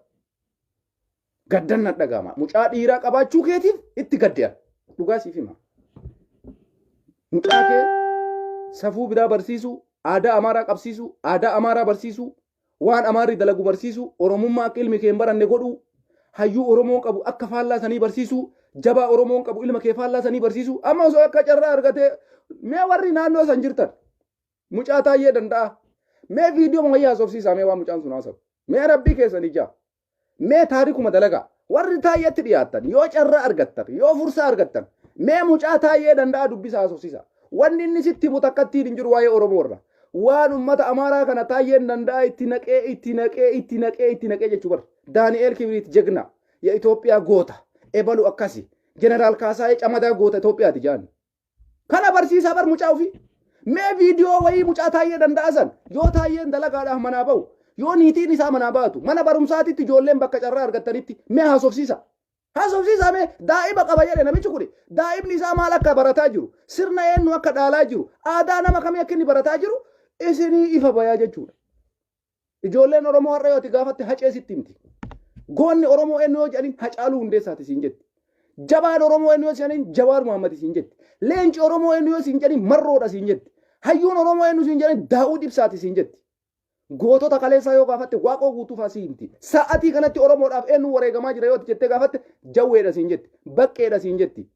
Speaker 1: Gaddan dhagama. Mucaa dhiiraa qabaachuu keetiif itti gadde'a. Dhugaa siif hima. Mucaa kee safuu biraa barsiisuu, aadaa Amaaraa qabsiisuu, aadaa Amaaraa barsiisuu, waan Amaarri dalagu barsiisuu, Oromummaa akka ilmi kee hin baranne godhuu, hayyuu Oromoon qabu akka faallaa sanii barsiisuu, jabaa Oromoon qabu ilma kee faallaa sanii barsiisuu, amma osoo akka carraa argatee mee warri naannoo san jirtan mucaa taayee danda'a. Mee viidiyoo wayyaa haasofsiisaa mee waan mucaan sun haasawu. Mee rabbii keessanii jaa. Mee taarikuma dalagaa. Warri taayeetti dhiyaattan yoo carraa argattan yoo fursaa argattan mee mucaa taayee danda'a dubbisaa haasofsiisaa. Wanni inni sitti himu takkattiin hin jiru waa'ee Oromoo irra. Waan ummata Amaaraa kana taayeen danda'a itti naqee jechuu bara. Daani'eel Kibriit jegna ya Itoophiyaa goota ebalu akkasi jeneraal Kaasaayee Camadaa goota Itoophiyaati jaan. Kana barsiisaa bar mucaa ofii. Mee viidiyoo wayii mucaa taayee danda'a san yoo taayeen dalagaadhaaf manaa bahu yoo niitiin isaa manaa baatu mana barumsaatitti ijoolleen bakka carraa argattanitti mee haasofsiisa. Haasofsiisa mee daa'ima qaba jedhe namichi kun daa'imni isaa maal akka barataa jiru sirna eenyu akka dhaalaa jiru aadaa nama kamii akka inni barataa jiru isinii ifa bayaa jechuudha. Ijoolleen Oromoo har'a yoo gaafatte hacee sitti himti. Goonni Oromoo eenyu yoo jedhaniin Hacaaluu Hundeessaati siin jetti. Jabaan Oromoo eenyu yoo jedhaniin Jawaar Muhammad siin jetti. Leenci Oromoo eenyu yoo siin jedhaniin Marroodha siin jetti. Hayyuun Oromoo eenyu siin jedhaniin Daawud Ibsaati siin jetti. Gootota kaleessaa yoo gaafatte waaqoo guutuu faasii himti. Sa'atii kanatti Oromoodhaaf eenyu wareegamaa jira yoo jettee gaafatte Jawweedha siin jetti. Baqqeedha siin jetti.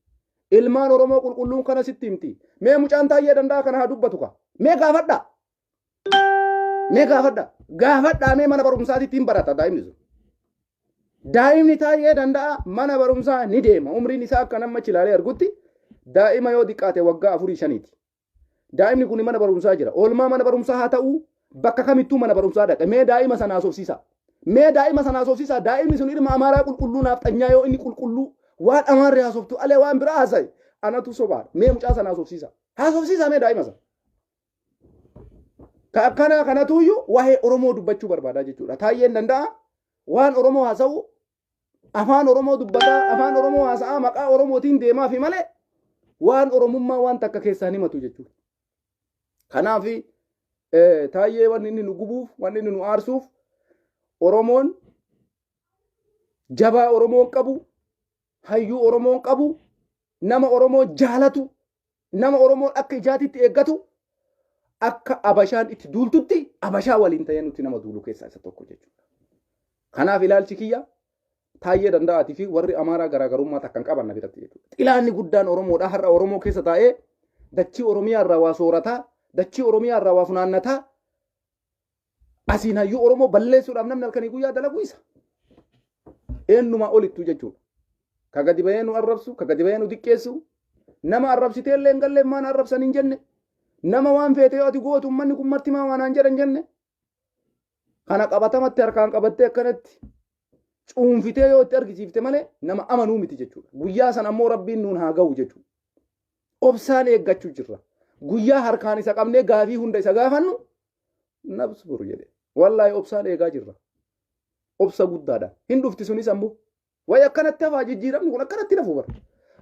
Speaker 1: Ilmaan Oromoo qulqulluun kana sitti himti. Mee mucaan taayee danda'a kana haa dubbatu ka. Mee gaafadha. Mee gaafadha. Gaafadhaa mee mana barumsaatitti hin barata daa'imni sun. Daa'imni taayee danda'a mana barumsaa ni deema. Umriin isaa akka namachi ilaalee argutti daa'ima yoo xiqqaate waggaa 4-5ti. Daa'imni kun mana barumsaa jira. Oolmaa mana barumsaa haa ta'uu bakka kamittuu mana barumsaa dhaqa. Mee daa'ima sana haasofsiisa. Mee daa'ima sana haasofsiisa. Daa'imni sun ilma Amaaraa qulqulluu naaf xanyaa yoo inni qulqulluu waan Amaarri haasoftu alee waan biraa haasa'i. Anatu sobaadha. Mee mucaa sana haasofsiisa. Haasofsiisa mee daa'ima sana. Ka akkana kanatuyyuu waa'ee Oromoo dubbachuu barbaadaa jechuudha. Taayeen danda'a waan Oromoo haasa'u afaan Oromoo dubbataa afaan Oromoo haasa'aa maqaa Oromootiin deemaa fi malee waan oromummaa waan takka keessaan himatu jechuudha. Kanaaf taayyee wanni inni nu gubuuf wanni inni nu aarsuuf Oromoon jabaa Oromoon qabu hayyuu Oromoon qabu nama Oromoo jaalatu nama Oromoon akka ijaatitti eeggatu akka abashaan itti duultutti abashaa waliin ta'ee nuti nama duulu keessaa isa tokko jechuudha. Kanaaf ilaalchi kiyya taayyee danda'aatii fi warri amaaraa garaagarummaa takkan qaban na biratti jechuudha. Xilaanni guddaan Oromoodha har'a Oromoo keessa taa'ee dachii Oromiyaa irraa waa soorataa dachii Oromiyaa irraa waa funaannataa asiin hayyuu Oromoo balleessuudhaaf namni halkanii guyyaa dalagu isa. Eenyumaa olittu jechuudha. Ka gadi bahee nu arrabsu ka gadi bahee nu diqqeessu nama arrabsitee illee hin galle maan arrabsan hin jenne nama waan feete yoo ati gootu ummanni kun martimaa waanaan jedhan jenne kana qabatamatti harkaan qabattee akkanatti cuunfitee yoo itti argisiifte malee nama amanuu miti jechuudha. Guyyaa san ammoo rabbiin nuun haa ga'u jechuudha. Obsaan eeggachuu jirra. Guyyaa harkaan isa qabnee gaafii hunda isa gaafannu nabsu buru jedhe. Wallaahi obsaan eegaa jirra. Obsa guddaadha. Hin dhufti sunis ammoo way akkanatti hafaa jijjiiramni kun akkanatti nafu bara.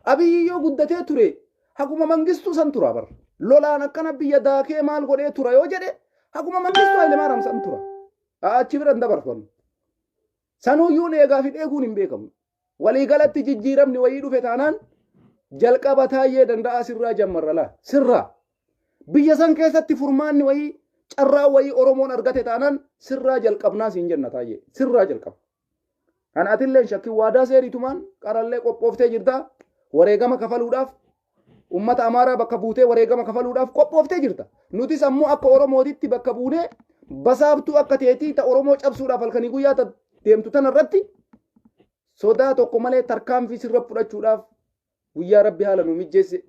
Speaker 1: Abiyyi yoo guddatee ture haguma mangistuu san tura bara. Lolaan akkana biyya daakee maal godhee tura yoo jedhe haguma mangistuu Hayilemaariyaam san tura. Achi bira hin dabarfannu. Sanuyyuun eegaa fi dheeguun hin beekamu. Waliigalatti jijjiiramni wayii dhufe taanaan jalqaba taayyee danda'a sirraa jammarra laa. Sirraa. Biyya san keessatti furmaanni wayii carraa wayii Oromoon argate taanaan sirraa jalqabnaa siin jenna taayyee. Sirraa jalqaba. Kan atillee shakkiin waadaa seeriitumaan qarallee qophooftee jirta. Wareegama kafaluudhaaf ummata Amaaraa bakka buutee wareegama kafaluudhaaf qophooftee jirta. Nutis ammoo akka Oromootitti bakka buunee basaabtuu akka teetii ta Oromoo cabsuudhaaf halkanii guyyaa deemtu tana irratti sodaa tokko malee tarkaanfii sirra fudhachuudhaaf guyyaa rabbi haala nu mijjeesse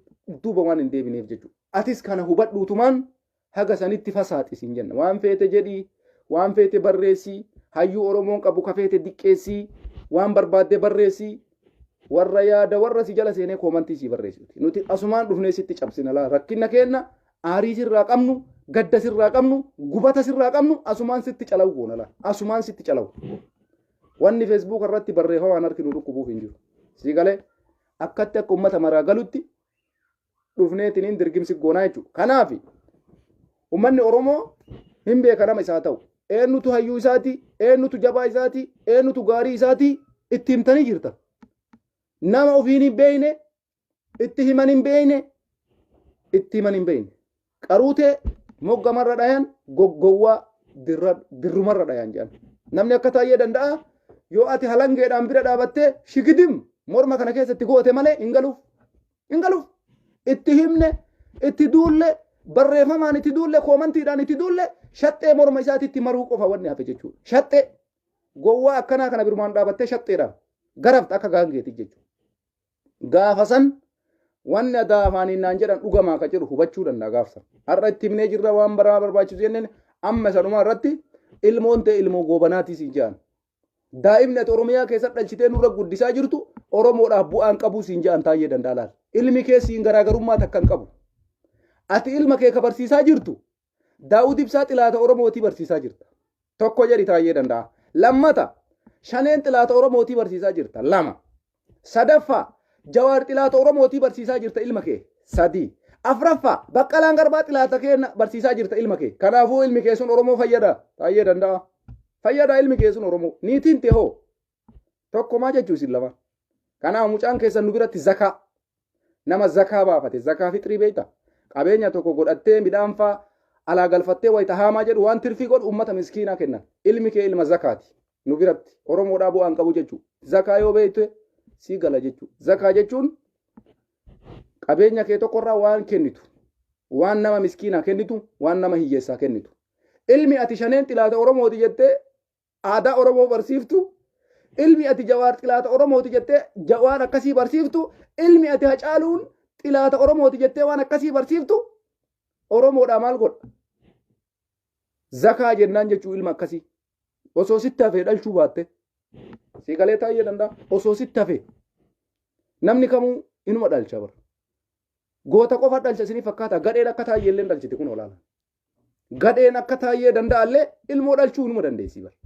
Speaker 1: duuba waan hin deebineef jechuudha. Atis kana hubadhuutumaan haga sanitti fasaaxisiin jenna. Waan feete jedhii, waan feete barreessii, hayyuu Oromoon qabu kafeete diqqeessii, waan barbaadde barreessii, warra yaada warra si jala seenee koomantii si barreessiti. Nuti asumaan dhufnee sitti cabsina laa rakkina keenna aarii sirraa qabnu, gadda sirraa qabnu, gubata sirraa qabnu asumaan sitti calawu goona laa. Asumaan sitti calawu. Wanni Facebook irratti barreeffamaan harki nu dhukkubuuf hin jiru. Si galee akkatti akka uummata maraa galutti dhufneetiin dirgimsi goonaa jechuudha. Kanaaf uummanni Oromoo hin beeka nama isaa ta'u. Eenyutu hayyuu isaati, eenyutu jabaa isaati, eenyutu gaarii isaati itti himtanii jirta. Nama ofiin hin beekne, itti himan hin beekne, itti himan hin beekne. Qaruutee moggamarra dhayan goggowwaa dirrumarra dhayan jedhan. Namni akka taayyee danda'a yoo ati halangeedhaan bira dhaabattee shigidim morma kana keessatti goote malee hin galuuf. Hin galuuf. Itti himne, itti duulle, barreeffamaan itti duulle, koomantiidhaan itti duulle, shaxxee morma isaatiitti maruu qofa wanni hafe jechuudha. Shaxxee gowwaa akkanaa kana birmaan dhaabattee shaxxeedhaan garafta akka gaangeeti jechuudha. Gaafa san wanni adaa afaaniin naan jedhan dhugamaa akka jiru hubachuu danda'a gaafsan. Har'a itti himnee jirra waan baraa barbaachisu jenneen amma sanumaa irratti ilmoon ta'e ilmoo goobanaatii siin jedhan. Daa'imni ati Oromiyaa keessatti dhalchitee nurra guddisaa jirtu Oromoodhaaf bu'aan qabuu siin jedhan taayyee danda'a laal. Ilmi kee siin garaagarummaa takka hin qabu. Ati ilma kee ka barsiisaa jirtu Daawud Ibsaa xilaata Oromootii barsiisaa jirta. Tokko jedhi taayyee danda'a. Lammata Shaneen xilaata Oromootii barsiisaa jirta. Lama. Sadaffaa Jawaar xilaata Oromootii barsiisaa jirta ilma kee. Sadii. Afraffaa Baqqalaan Garbaa xilaata kee barsiisaa jirta ilma kee. Kanaafuu ilmi kee sun Oromoo fayyada. Taayyee danda'a. Fayyada ilmi kee sun Oromoo. Niitiin tee hoo. Tokko maa jechuu isin lama. Kanaaf mucaan keessan nu biratti zakaa. Nama zakaa baafate zakaa fixrii beekta. Qabeenya tokko godhattee midhaan faa alaa galfattee wayita haamaa jedhu waan tirfii godhu uummata miskiinaa kennan. Ilmi kee ilma zakaati. Nu biratti Oromoodhaa bu'aan qabu jechuudha. Zakaa yoo beekte sii gala jechuudha. Zakaa jechuun qabeenya kee tokkorraa waan kennitu. Waan nama miskiinaa kennitu, waan nama hiyyeessaa kennitu. Ilmi ati Shaneen xilaata Oromooti jettee aadaa Oromoo barsiiftu. Ilmi ati Jawaar xilaata Oromooti jettee waan akkasii barsiiftu. Ilmi ati Hacaaluun xilaata Oromooti jettee waan akkasii barsiiftu. Oromoodhaa maal godha? Zakaa jennaan jechuu ilma akkasii. Osoo sitti hafee dhalchuu baatte. Si galee taayyee danda'a. Osoo sitti hafee. Namni kamuu inuma dhalcha bara. Goota qofa dhalcha isinii fakkaata. Gadheen akka taayyee illee dhalchite kun olaana. Gadheen akka taayyee danda'allee ilmoo dhalchuu inuma dandeessi bara.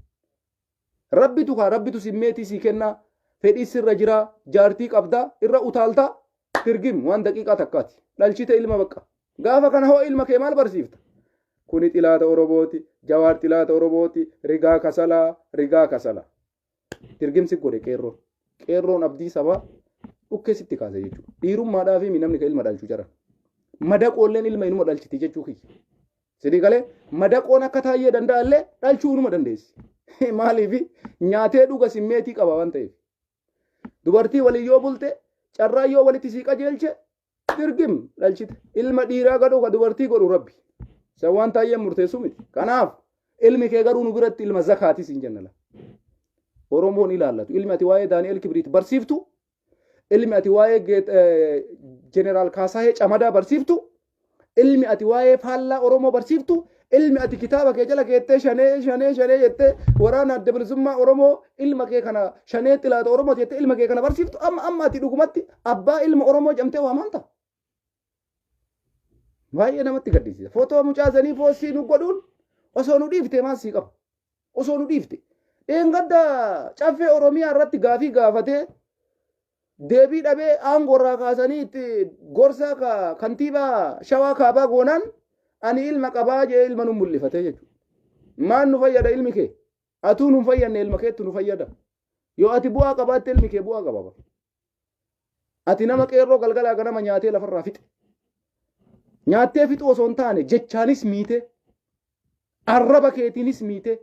Speaker 1: Rabbitu simmeetii sii kennaa. Fedhii sirra jiraa. Jaartii qabdaa. Irra utaaltaa. Tirgim waan daqiiqaa takkaati. Dhalchite ilma bakka. Gaafa kana hoo ilma kee maal barsiifta? Kuni xilaata Oromooti, Jawaar xilaata Oromooti, rigaa kasalaa, rigaa kasalaa. Tirgimsi godhe qeerroon. Qeerroon abdii sabaa dhukkeessitti kaase jechuudha. Dhiirummaadhaa fi namni kan ilma dhalchu jira. Madaqoolleen ilma inuma dhalchiti jechuu kiyya. Sidii galee madaqoon akka taayee danda'allee dhalchuu inuma dandeessi. Maaliif nyaatee dhuga simmeetii qaba waan ta'eef. Dubartii waliin yoo bulte carraa yoo walitti sii qajeelche tirgim dhalchite. Ilma dhiiraa gadhuu ka dubartii godhu rabbi. Isa waan taayee murteessu miti. Kanaaf ilmi kee garuu nu biratti ilma zakaatis hin jennala. Oromoon ilaallatu. Ilmi ati waa'ee Daani'el Kibriit barsiiftu. Ilmi ati waa'ee Jeneraal Kaasahee Camadaa barsiiftu. Ilmi ati waa'ee faallaa Oromoo barsiiftu. Ilmi ati kitaaba kee jala keettee shanee jettee waraana adda bilisummaa Oromoo ilma kee kana shanee xilaata Oromoo jettee ilma kee kana barsiiftu. Amma ati dhugumatti abbaa ilma Oromoo jamtee waamanta. Baay'ee namatti gaddisiisa. Footoo mucaasanii foosii nu godhuun osoo nu dhiifte maal sii qaba? Osoo nu dhiifte. Dheengadda caffee Oromiyaa irratti gaafii gaafatee deebii dhabee aangorraa kaasanii itti gorsaa kantiibaa Shawaa Kaabaa goonaan ani ilma qabaa jee ilma nu mul'ifatee jechuudha. Maan nu fayyada ilmi kee? Atuu nu fayyadne ilma keetu nu fayyada. Yoo ati bu'aa qabaatte ilmi kee bu'aa qaba. Ati nama qeerroo galgalaa ganama nyaatee lafarraa fixe. Nyaattee fixu osoo hin taane jechaanis miite, arraba keetiinis miite,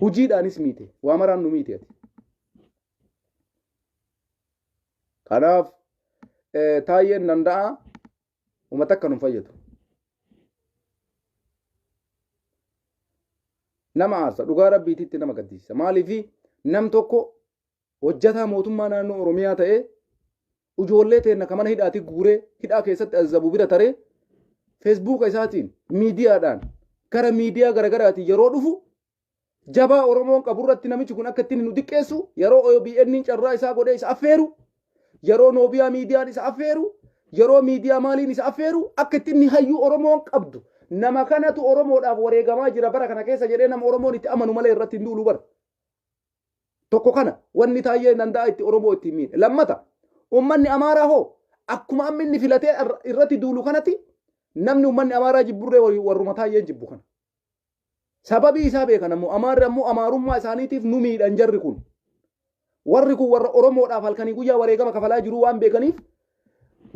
Speaker 1: hujiidhaanis miite, waa maraan nu miite ati. Kanaaf taayeen danda'a uummata akka nu fayyadu. Nama aarsa dhugaa rabbiititti nama gaddisiisa. Maaliif nam tokko hojjetaa mootummaa naannoo Oromiyaa ta'ee ijoollee teenna kamana hidhaati guuree hidhaa keessatti azabu bira taree feesbuuka isaatiin miidiyaadhaan gara miidiyaa garaagaraatiin yeroo dhufu jabaa Oromoon qaburratti namichi kun akka ittiin nu diqqeessu yeroo OBN carraa isaa godhee isa affeeru yeroo noobiyaa miidiyaan isa affeeru yeroo miidiyaa maaliin isa affeeru akka ittiin hayyuu Oromoon qabdu nama kanatu Oromoodhaaf wareegamaa jira bara kana keessa jedhee nama Oromoon itti amanu malee irratti hin duulu bara. Tokko kana wanni taayee danda'a itti Oromoo ittiin miidhe. Lammata ummanni Amaaraa hoo akkuma amma inni filatee irratti duulu kanatti namni ummanni Amaaraa jibburree warruma taayeen jibbu kana. Sababii isaa beekan ammoo Amaarri ammoo Amaarummaa isaaniitiif nu miidhan jarri kun. Warri kun warra Oromoodhaaf halkanii guyyaa wareegama kafalaa jiru waan beekaniif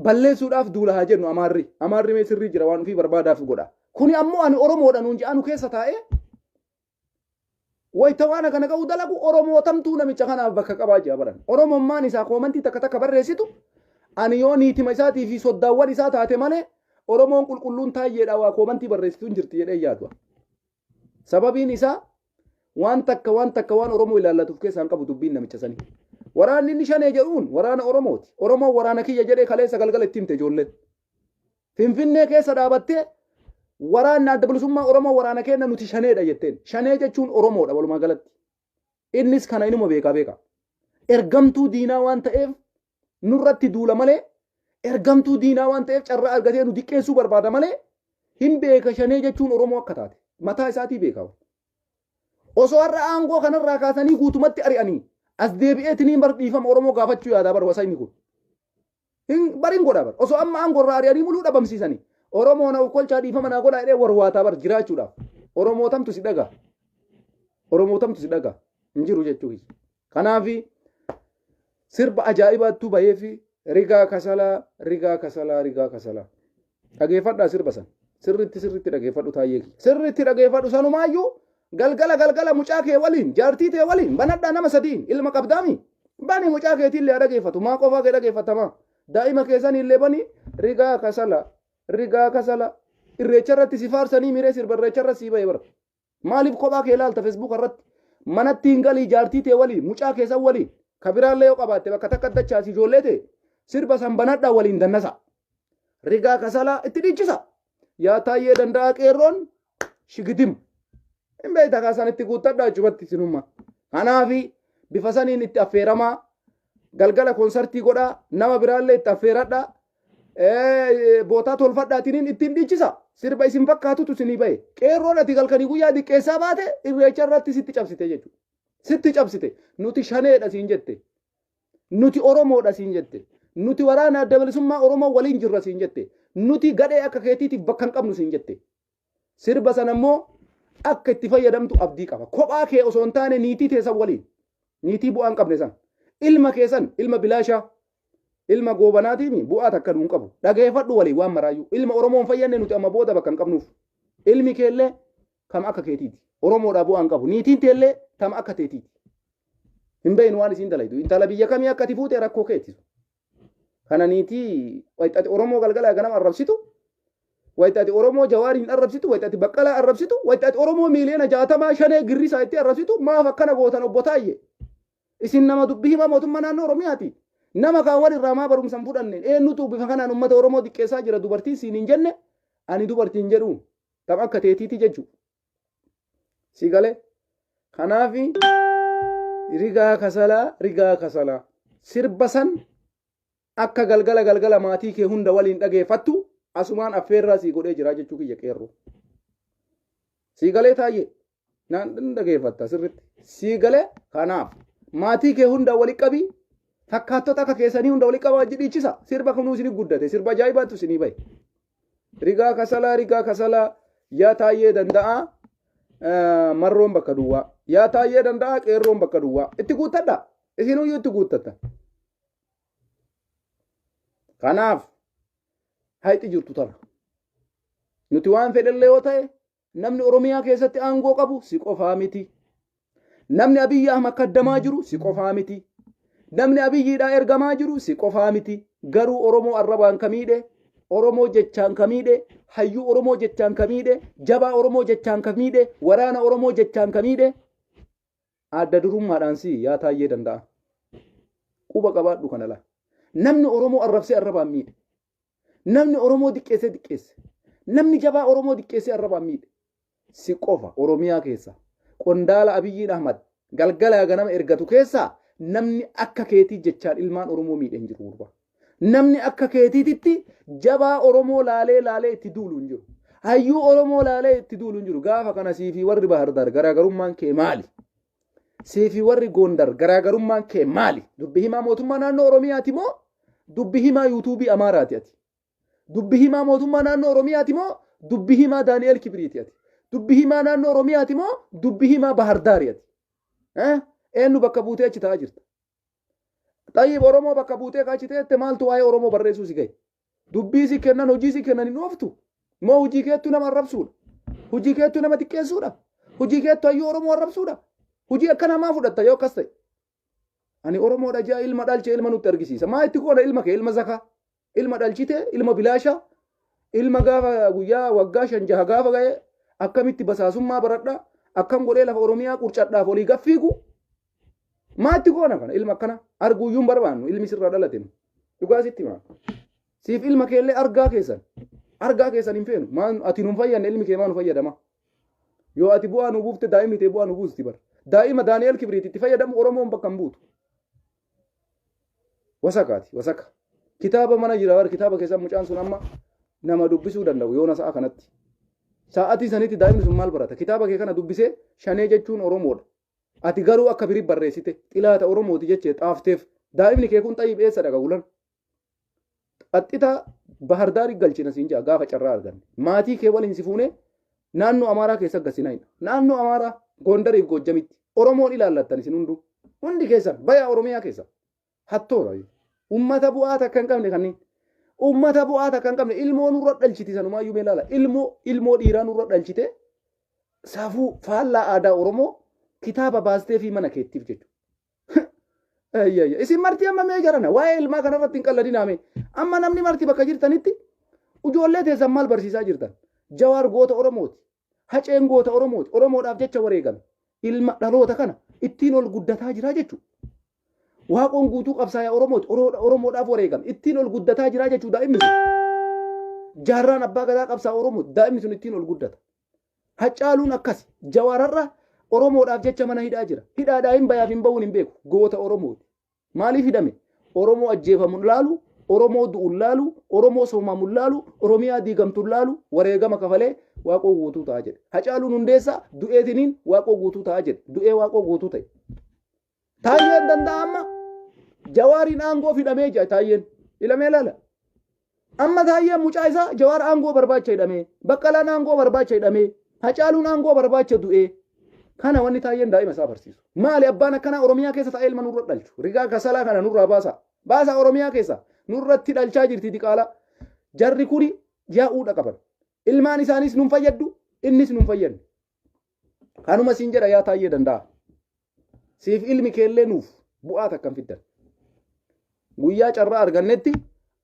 Speaker 1: balleessuudhaaf duula haa jennu Amaarri. Amaarri mee sirrii jira waan ofii barbaadaaf godha. Kuni ammoo ani Oromoodha nuun jedhanu keessa taa'ee wayita waan kana ga'u dalagu Oromoo tamtuu namicha kanaaf bakka qabaa jira baran. Oromummaan isaa koomantii takka barreessitu ani yoo niitima isaatii fi soddaawwan isaa taate malee Oromoon qulqulluun taayyeedha waa koomantii barreessitu jirti jedhee yaadu. Sababiin isaa waan takka waan Oromoo ilaallatuuf keessaan qabu dubbiin namicha sanii. Waraanni inni shanee jedhuun waraana Oromooti. Oromoo waraana kiyya jedhee kaleessa galgala itti himte ijoolleen. Finfinnee keessa dhaabattee waraanni adda bilisummaa Oromoo waraana kenna nuti shaneedha jetteen. Shanee jechuun Oromoodha walumaa galatti. Innis kana inuma beeka. Ergamtuu diinaa waan ta'eef nurratti duula malee ergamtuu diinaa waan ta'eef carraa argatee nu diqqeessuu barbaada malee hin beeka shanee jechuun Oromoo akka taate. Mataa isaatii beeka. Osoo har'a aangoo kanarraa kaasanii guutumatti ari'anii as deebi'eetiniin dhiifama Oromoo gaafachuu yaadaa bar wasa inni kun. Bariin godhaa bar. Osoo amma aangoorraa ari'anii muluu dhabamsiisanii. Oromoo na kolchaa dhiifama naa godhaa jedhee warwaataa bar jiraachuudhaaf. Oromootamtu si dhagaa. Hin jiru jechuudha. Kanaaf sirba ajaa'ibaattuu bahee fi rigaa kasalaa. Dhageeffadhaa sirba san. Sirriitti dhageeffadhu taayee. Sirriitti dhageeffadhu sanumaayyuu galgala mucaa kee waliin jaartii tee waliin banadhaa nama sadiin ilma qabdaami. Bani mucaa keetiillee haa dhageeffatu. Maa qofaa kee dhageeffatamaa. Daa'ima keessaniillee bani rigaa kasala. Irreecha irratti si faarsanii miree sirba irreecha irratti si bahee bara. Maaliif kophaa kee ilaalta feesbuuk irratti manatti hin galii jaartii tee waliin mucaa keessan waliin kabiraallee yoo qabaatte bakka takka dachaasi ijoollee tee sirba san banadhaa waliin dannasa. Rigaa kasalaa itti dhiichisa. Yaa taayee danda'a qeerroon shigidim. Hin beekta kaasaan itti guuttadhaa jubatti sinummaa. Kanaafi bifa saniin itti affeeramaa galgala konsartii godhaa nama biraallee itti affeeradhaa. Bootaa tolfadhaatiin ittiin dhiichisa. Sirba isin fakkaatutu isinii bahe. Qeerroon ati galkanii guyyaa diqqeessaa baate irreecha irratti sitti cabsite jechuudha. Sitti cabsite. Nuti shaneedha siin jette. Nuti Oromoodha siin jette. nuti waraana adda bilisummaa Oromoo waliin jirra siin jette. Nuti gadhee akka keetiitiif bakka hin qabnu siin jette. Sirba sana immoo akka itti fayyadamtu abdii qaba. Kophaa kee osoo hin taane niitii teessan waliin. Niitii bu'aan qabne san. Ilma keessan ilma bilaashaa. Ilma goobanaatii bu'aa takka nuun qabu. Dhageeffadhu waliin waan maraayyuu. Ilma Oromoo hin fayyadne nuti amma booda bakka hin qabnuuf. Ilmi keellee kam akka keetiiti. Oromoodhaa bu'aan qabu. Niitiin teellee tam akka teetiiti. Hin beeknu waan isiin dalaytu. Intala biyya kamii akka ati fuute rakkoo keetisu. Kana niitii wayitati Oromoo galgala ganama arrabsitu. Wayitati Oromoo jawaariin arrabsitu. Wayitati baqqalaa arrabsitu. Wayitati Oromoo miiliyoona 65 girrisaa itti arrabsitu. Maaf akkana gootan obbo Taayye. Isin nama dubbii himaa mootummaa naannoo Oromiyaati. Nama kaan walirraa maa barumsa hin fudhanne. Eenyutu bifa kanaan uummata Oromoo xiqqeessaa jira dubartii siin hin jenne. Ani dubartiin jedhuun tam akka teetiiti jechuudha. Si galee kanaafi rigaa kasalaa sirba san akka galgala maatii kee hunda waliin dhageeffattu asumaan affeerraa si godhee jira jechuu kiyya qeerroo. Si galee Taayye naan dhageeffatta sirritti. Si galee kanaaf maatii kee hunda walitti qabii fakkaattota akka keessanii hunda walitti qabaa dhiichisa. Sirba kunuu isinii guddate sirba ajaa'ibaatu isinii bahe. Rigaa kasalaa yaa Taayyee danda'a. Marroon bakka duwwaa yaa Taayyee danda'a qeerroon bakka duwwaa itti guuttadha isinuyyuu itti guuttatta. Kanaaf hayxi jirtu tana nuti waan fedhallee yoo ta'e namni Oromiyaa keessatti aangoo qabu si qofaa miti. Namni Abiyyi Ahmad kaddamaa jiru si qofaa miti. Namni Abiyyiidhaa ergamaa jiru si qofaa miti. Garuu Oromoo arrabaan kamiidhe Oromoo jechaan kamiidhe hayyuu Oromoo jechaan kamiidhe jabaa Oromoo jechaan kamiidhe waraana Oromoo jechaan kamiidhe adda durummaadhaan si yaa Taayyee danda'a. Quba qabaadhu kana laa. Namni Oromoo arrabsee arrabaan miidhe. Namni Oromoo diqqeesse. Namni jabaa Oromoo diqqeessee arrabaan miidhe. Si qofa Oromiyaa keessa qondaala Abiyyiin Ahmad galgala ganama ergatu keessa namni akka keetii jechaan ilmaan Oromoo miidhe hin jiru. Namni akka keetiititti jabaa Oromoo laalee itti duulu hin jiru. Hayyuu Oromoo laalee itti duulu hin jiru. Gaafa kana siifi warri Bahardar garaagarummaan kee maali? Siifi warri Gondar garaagarummaan kee maali? Dubbi himaa mootummaa naannoo Oromiyaati moo dubbi himaa yuutuubii Amaaraati ati? Dubbi himaa mootummaa naannoo Oromiyaati moo dubbi himaa Daani'el Kibriiti ati? Dubbi himaa naannoo Oromiyaati moo dubbi himaa Bahardaari ati? Eenyu bakka buutee achi taa'aa jirta? Tayyib Oromoo bakka buutee kaachiteette maaltu waa'ee Oromoo barreessuu si gahe? Dubbii si kennan hojii si kennan hin ooftu. Moo hojii keettu nama arrabsuudha? Hojii keettu nama xiqqeessuudha? Hojii keettu hayyuu Oromoo arrabsuudha? Hojii akka namaa fudhatta yoo akkas ta'e. Ani Oromoodha jaa ilma dhalchee ilma nutti argisiisa. Maa itti qoona ilma kee ilma zakaa? Ilma dhalchite ilma bilaashaa? Ilma gaafa guyyaa waggaa 5 gaafa ga'e akkamitti basaasummaa baradhaa? Akkam godhee lafa Oromiyaa qurcadhaaf olii gaffiigu? Maatti goona kana ilma akkana arguuyyuun barbaannu ilmi sirraa dhalate dhugaa sitti maa siif ilma keellee argaa keessan hin feenu maan ati nun fayyadne ilmi kee maa nu fayyadama yoo ati bu'aa nu buufte daa'imni tee bu'aa nu buusti bar daa'ima Daani'el Kibriiti itti fayyadamu Oromoon bakka hin buutu wasaka kitaaba mana jira bar kitaaba keessan mucaan sun amma nama dubbisuu danda'u yoona sa'a kanatti sa'aatii sanitti daa'imni sun maal barata kitaaba kee kana dubbisee shanee jechuun Oromoodha. Ati garuu akka birii barreessite xilaata Oromooti jechee xaafteef daa'imni kee kun xayyib eessa dhaqa gulan. Qaxxita Bahardaarii galchina siin jaa gaafa carraa arganne. Maatii kee waliin si fuune naannoo Amaaraa keessa gassinayna. Naannoo Amaaraa Gondariif Gojjamitti Oromoon ilaallattan isin hunduu. Hundi keessan bayaa Oromiyaa keessa. Hattoota. Uummata bu'aa takka hin qabne kanneen. Uummata bu'aa takka hin qabne ilmoo nurra dhalchiti sanumaayyuu mee ilaala. Ilmoo dhiiraa nurra dhalchite saafuu faallaa aadaa Oromoo kitaaba baastee fi mana keettiif jechuudha. Isin marti amma mee jarana waa'ee ilmaa kanarratti hin qalladinaame. Amma namni marti bakka jirtanitti ijoollee teessan maal barsiisaa jirtan? Jawaar goota Oromooti. Haceen goota Oromooti. Oromoodhaaf jecha wareegame. Ilma dhaloota kana ittiin ol guddataa jira jechuudha. Waaqoon guutuu qabsaa'aa Oromooti. Oromoodhaaf wareegame. Ittiin ol guddataa jira jechuudha daa'imni sun. Jaarraan abbaa gadaa qabsaa'aa Oromooti. Daa'imni sun ittiin ol guddata. Hacaaluun akkas jawaararra Oromoodhaaf jecha mana hidhaa jira. Hidhaadhaa hin bayaaf hin ba'uun hin beeku. Goota Oromooti. Maaliif hidhame? Oromoo ajjeefamuun laalu, Oromoo du'uun laalu, Oromoo soomamuun laalu, Oromiyaa diigamtuun laalu, wareegama kafalee waaqoo guutuu ta'a jedhe. Hacaaluun hundeessaa du'eetiniin waaqoo guutuu ta'a jedhe. Du'ee waaqoo guutuu ta'e. Taayyeen danda'a amma jawaariin aangoo fidhamee jira taayyeen. ilamee laala. Amma taayyaa mucaa isaa Jawaar aangoo barbaacha hidhamee, Baqqalaan aangoo barbaacha hidhamee, Hacaaluun aangoo barbaacha du'ee. Kana wanni taayyeen daa'ima isaa barsiisu. Maali abbaan akkanaa Oromiyaa keessa taa'ee ilma nurra dhalchu. Rigaa kasalaa kana nurraa baasa. Baasa Oromiyaa keessa nurratti dhalchaa jirti diqaala. Jarri kuni yaa'uudha qaban. Ilmaan isaanis nun fayyaddu, innis nun fayyadne. Kanuma siin jedha yaa taayyee danda'a. Siif ilmi keellee nuuf bu'aa takkan fiddan. Guyyaa carraa argannetti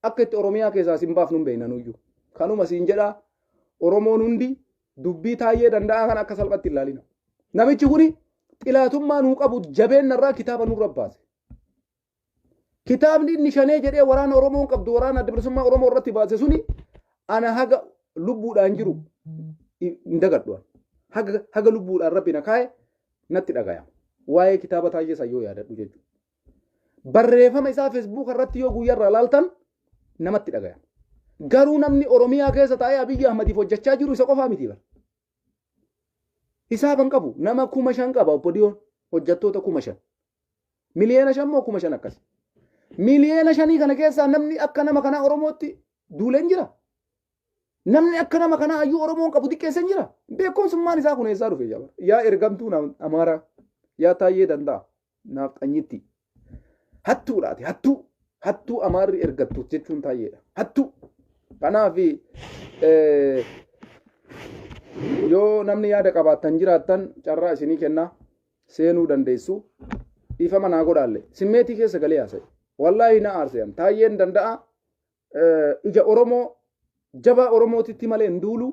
Speaker 1: akka itti Oromiyaa keessaa sin baaf nun beeyna nuyyuu. Kanuma siin jedha Oromoon hundi dubbii taayyee danda'a kan akka salphatti ilaalina. Namichi kuni xilaatummaa nuu qabu jabeennarraa kitaaba nurra baase. Kitaabni inni shanee jedhee waraana Oromoon qabdu waraana adda bilisummaa Oromoo irratti baase suni ana haga lubbuudhaan jiru hin dagadhu. Haga lubbuudhaan rabbi na kaa'e natti dhagayama. Waa'ee kitaaba taayyee sayyoo yaadadhu jechuudha. Barreeffama isaa Facebook irratti yoo guyyaarraa laaltan namatti dhagayama. Garuu namni Oromiyaa keessa taa'ee Abiyyi Ahmadiif hojjechaa jiru isa qofaa miti bara. Hisaaban qabu nama 5,000 qaba obbo Diyoon hojjettoota 5,000. Miliyoona 5 moo 5,000 akkas. Miliyoona 5 kana keessaa namni akka nama kanaa Oromootti duuleen jira. Namni akka nama kanaa hayyuu Oromoon qabu xiqqeessan jira. Beekumsummaan isaa kun eessaa dhufe jaba. Yaa ergamtuu Amaaraa yaa taayyee danda'a naaf xanyitti. Hattuudhaati hattuu Amaarri ergattu jechuun taayyeedha. Hattuu. Kanaaf yoo namni yaada qabaattan jiraattan carraa isinii kennaa seenuu dandeessu. Dhiifama naa godhaalle simmeetii keessa galee haasa'e. Wallaahi na aarseyan taayyeen danda'a ija Oromoo jabaa Oromootitti malee hin duulu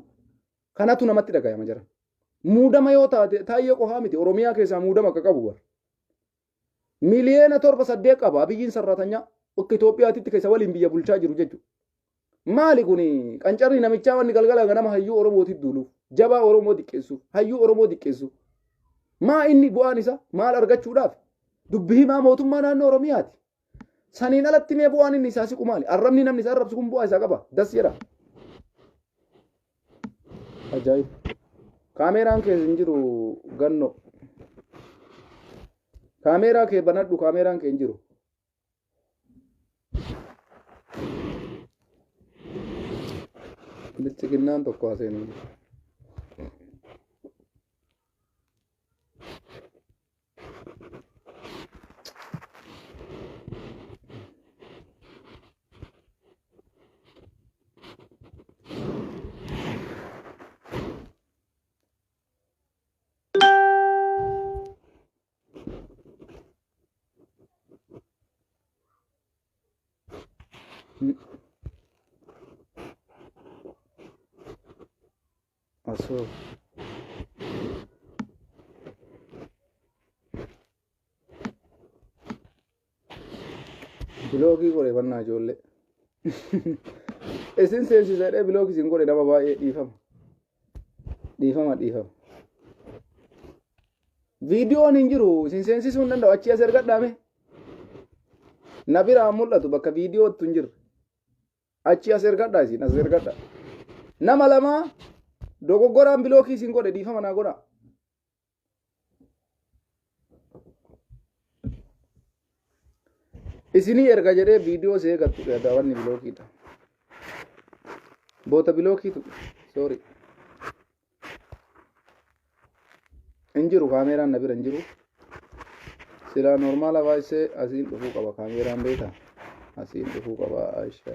Speaker 1: kanatu namatti dhagayama jira. Muudama yoo taate taayyee qofaa miti Oromiyaa keessaa muudama akka qabu bara. Miliyoona 7-8 qaba Abiyyiin sarratanyaa akka Itoophiyaatitti keessa waliin biyya bulchaa jiru jechuudha. Maali kuni qancarri namichaa wanni galgala ganama hayyuu Oromootitti duuluuf jabaa Oromoo xiqqeessuuf hayyuu Oromoo xiqqeessuuf. Maa inni bu'aan isaa maal argachuudhaaf dubbii himaa mootummaa naannoo Oromiyaati. Saniin alatti mee bu'aan inni isaa siqu maali? Arrabni namni isaa arrabsu kun bu'aa isaa qaba. Das jedha. Ajaa'iba. Kaameeraan keessa hin jiru ganno. Kaameeraa kee banadhu kaameeraan kee hin jiru. Bilchiginnaan tokko haaseenuu jiru. Asoo biloogii godhe bannaa ijoollee isin seensisadhee biloogii isin godhe nama baay'ee dhiifama viidiyoon hin jiru isin seensisuu hin danda'u achi as ergadhaame na biraa mul'atu bakka viidiyootti hin jirre achi as ergadhaa isin as ergadha nama lamaa dogoggoraan bilookii isin godhe dhiifama naa godha. Isinii erga jedhee viidiyoo see gattu daawwanni bilookiidha. Boota bilookiitu sorry. Hin jiru kaameeraan na bira hin jiru. Silaa normaala baay'isee asiin dhufuu qaba kaameeraan beektaa. Asiin dhufuu qaba Aisha.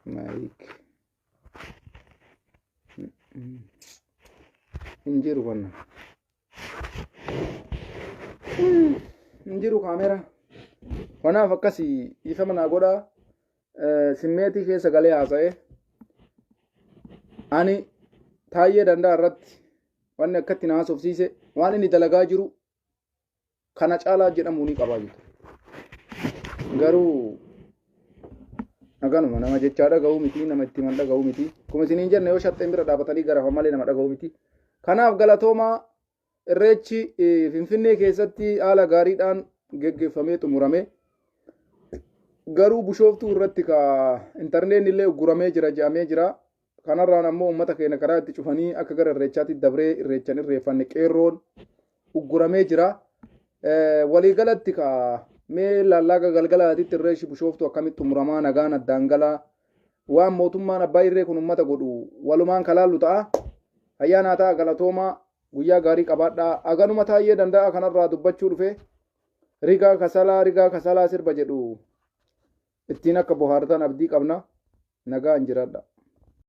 Speaker 1: Maayik. Hin jiru wanna. Hin jiru kaameeraa. Kanaaf akkasii dhiifama naa godhaa simmeetii keessa galee haasa'e ani taayyee danda'a irratti wanni akkatti na haasofsiise waan inni dalagaa jiru kana caalaa jedhamu ni qabaa jiru. Garuu naganuma nama jechaa dhaga'uu miti nama itti man dhaga'uu miti kuma isiniin jenne yoo shaxxeen bira dhaabatanii garafa malee nama dhaga'uu miti. Kanaaf galatoomaa irreechi Finfinnee keessatti haala gaariidhaan geggeeffamee xumuramee garuu bushooftuu irratti ka intarneetiin illee uguramee jira jedhamee jira. Kanarraan ammoo uummata keenya karaa itti cufanii akka gara irreechaatti dabree irreechan irreeffanne qeerroon uguramee jira. Waliigalatti ka mee lallaga galgalaatitti irree shibushooftu akkamitti xumuramaa nagaan addaan galaa waan mootummaan abbaa irree kun ummata godhu walumaan kalaallu ta'a. Ayyaanaa ta'a galatoomaa guyyaa gaarii qabaadhaa. Aganuma taa'ee danda'a kanarraa dubbachuu dhufe rigaa kasalaa sirba jedhu ittiin akka bohaartan abdii qabna. Nagaan jiraadha.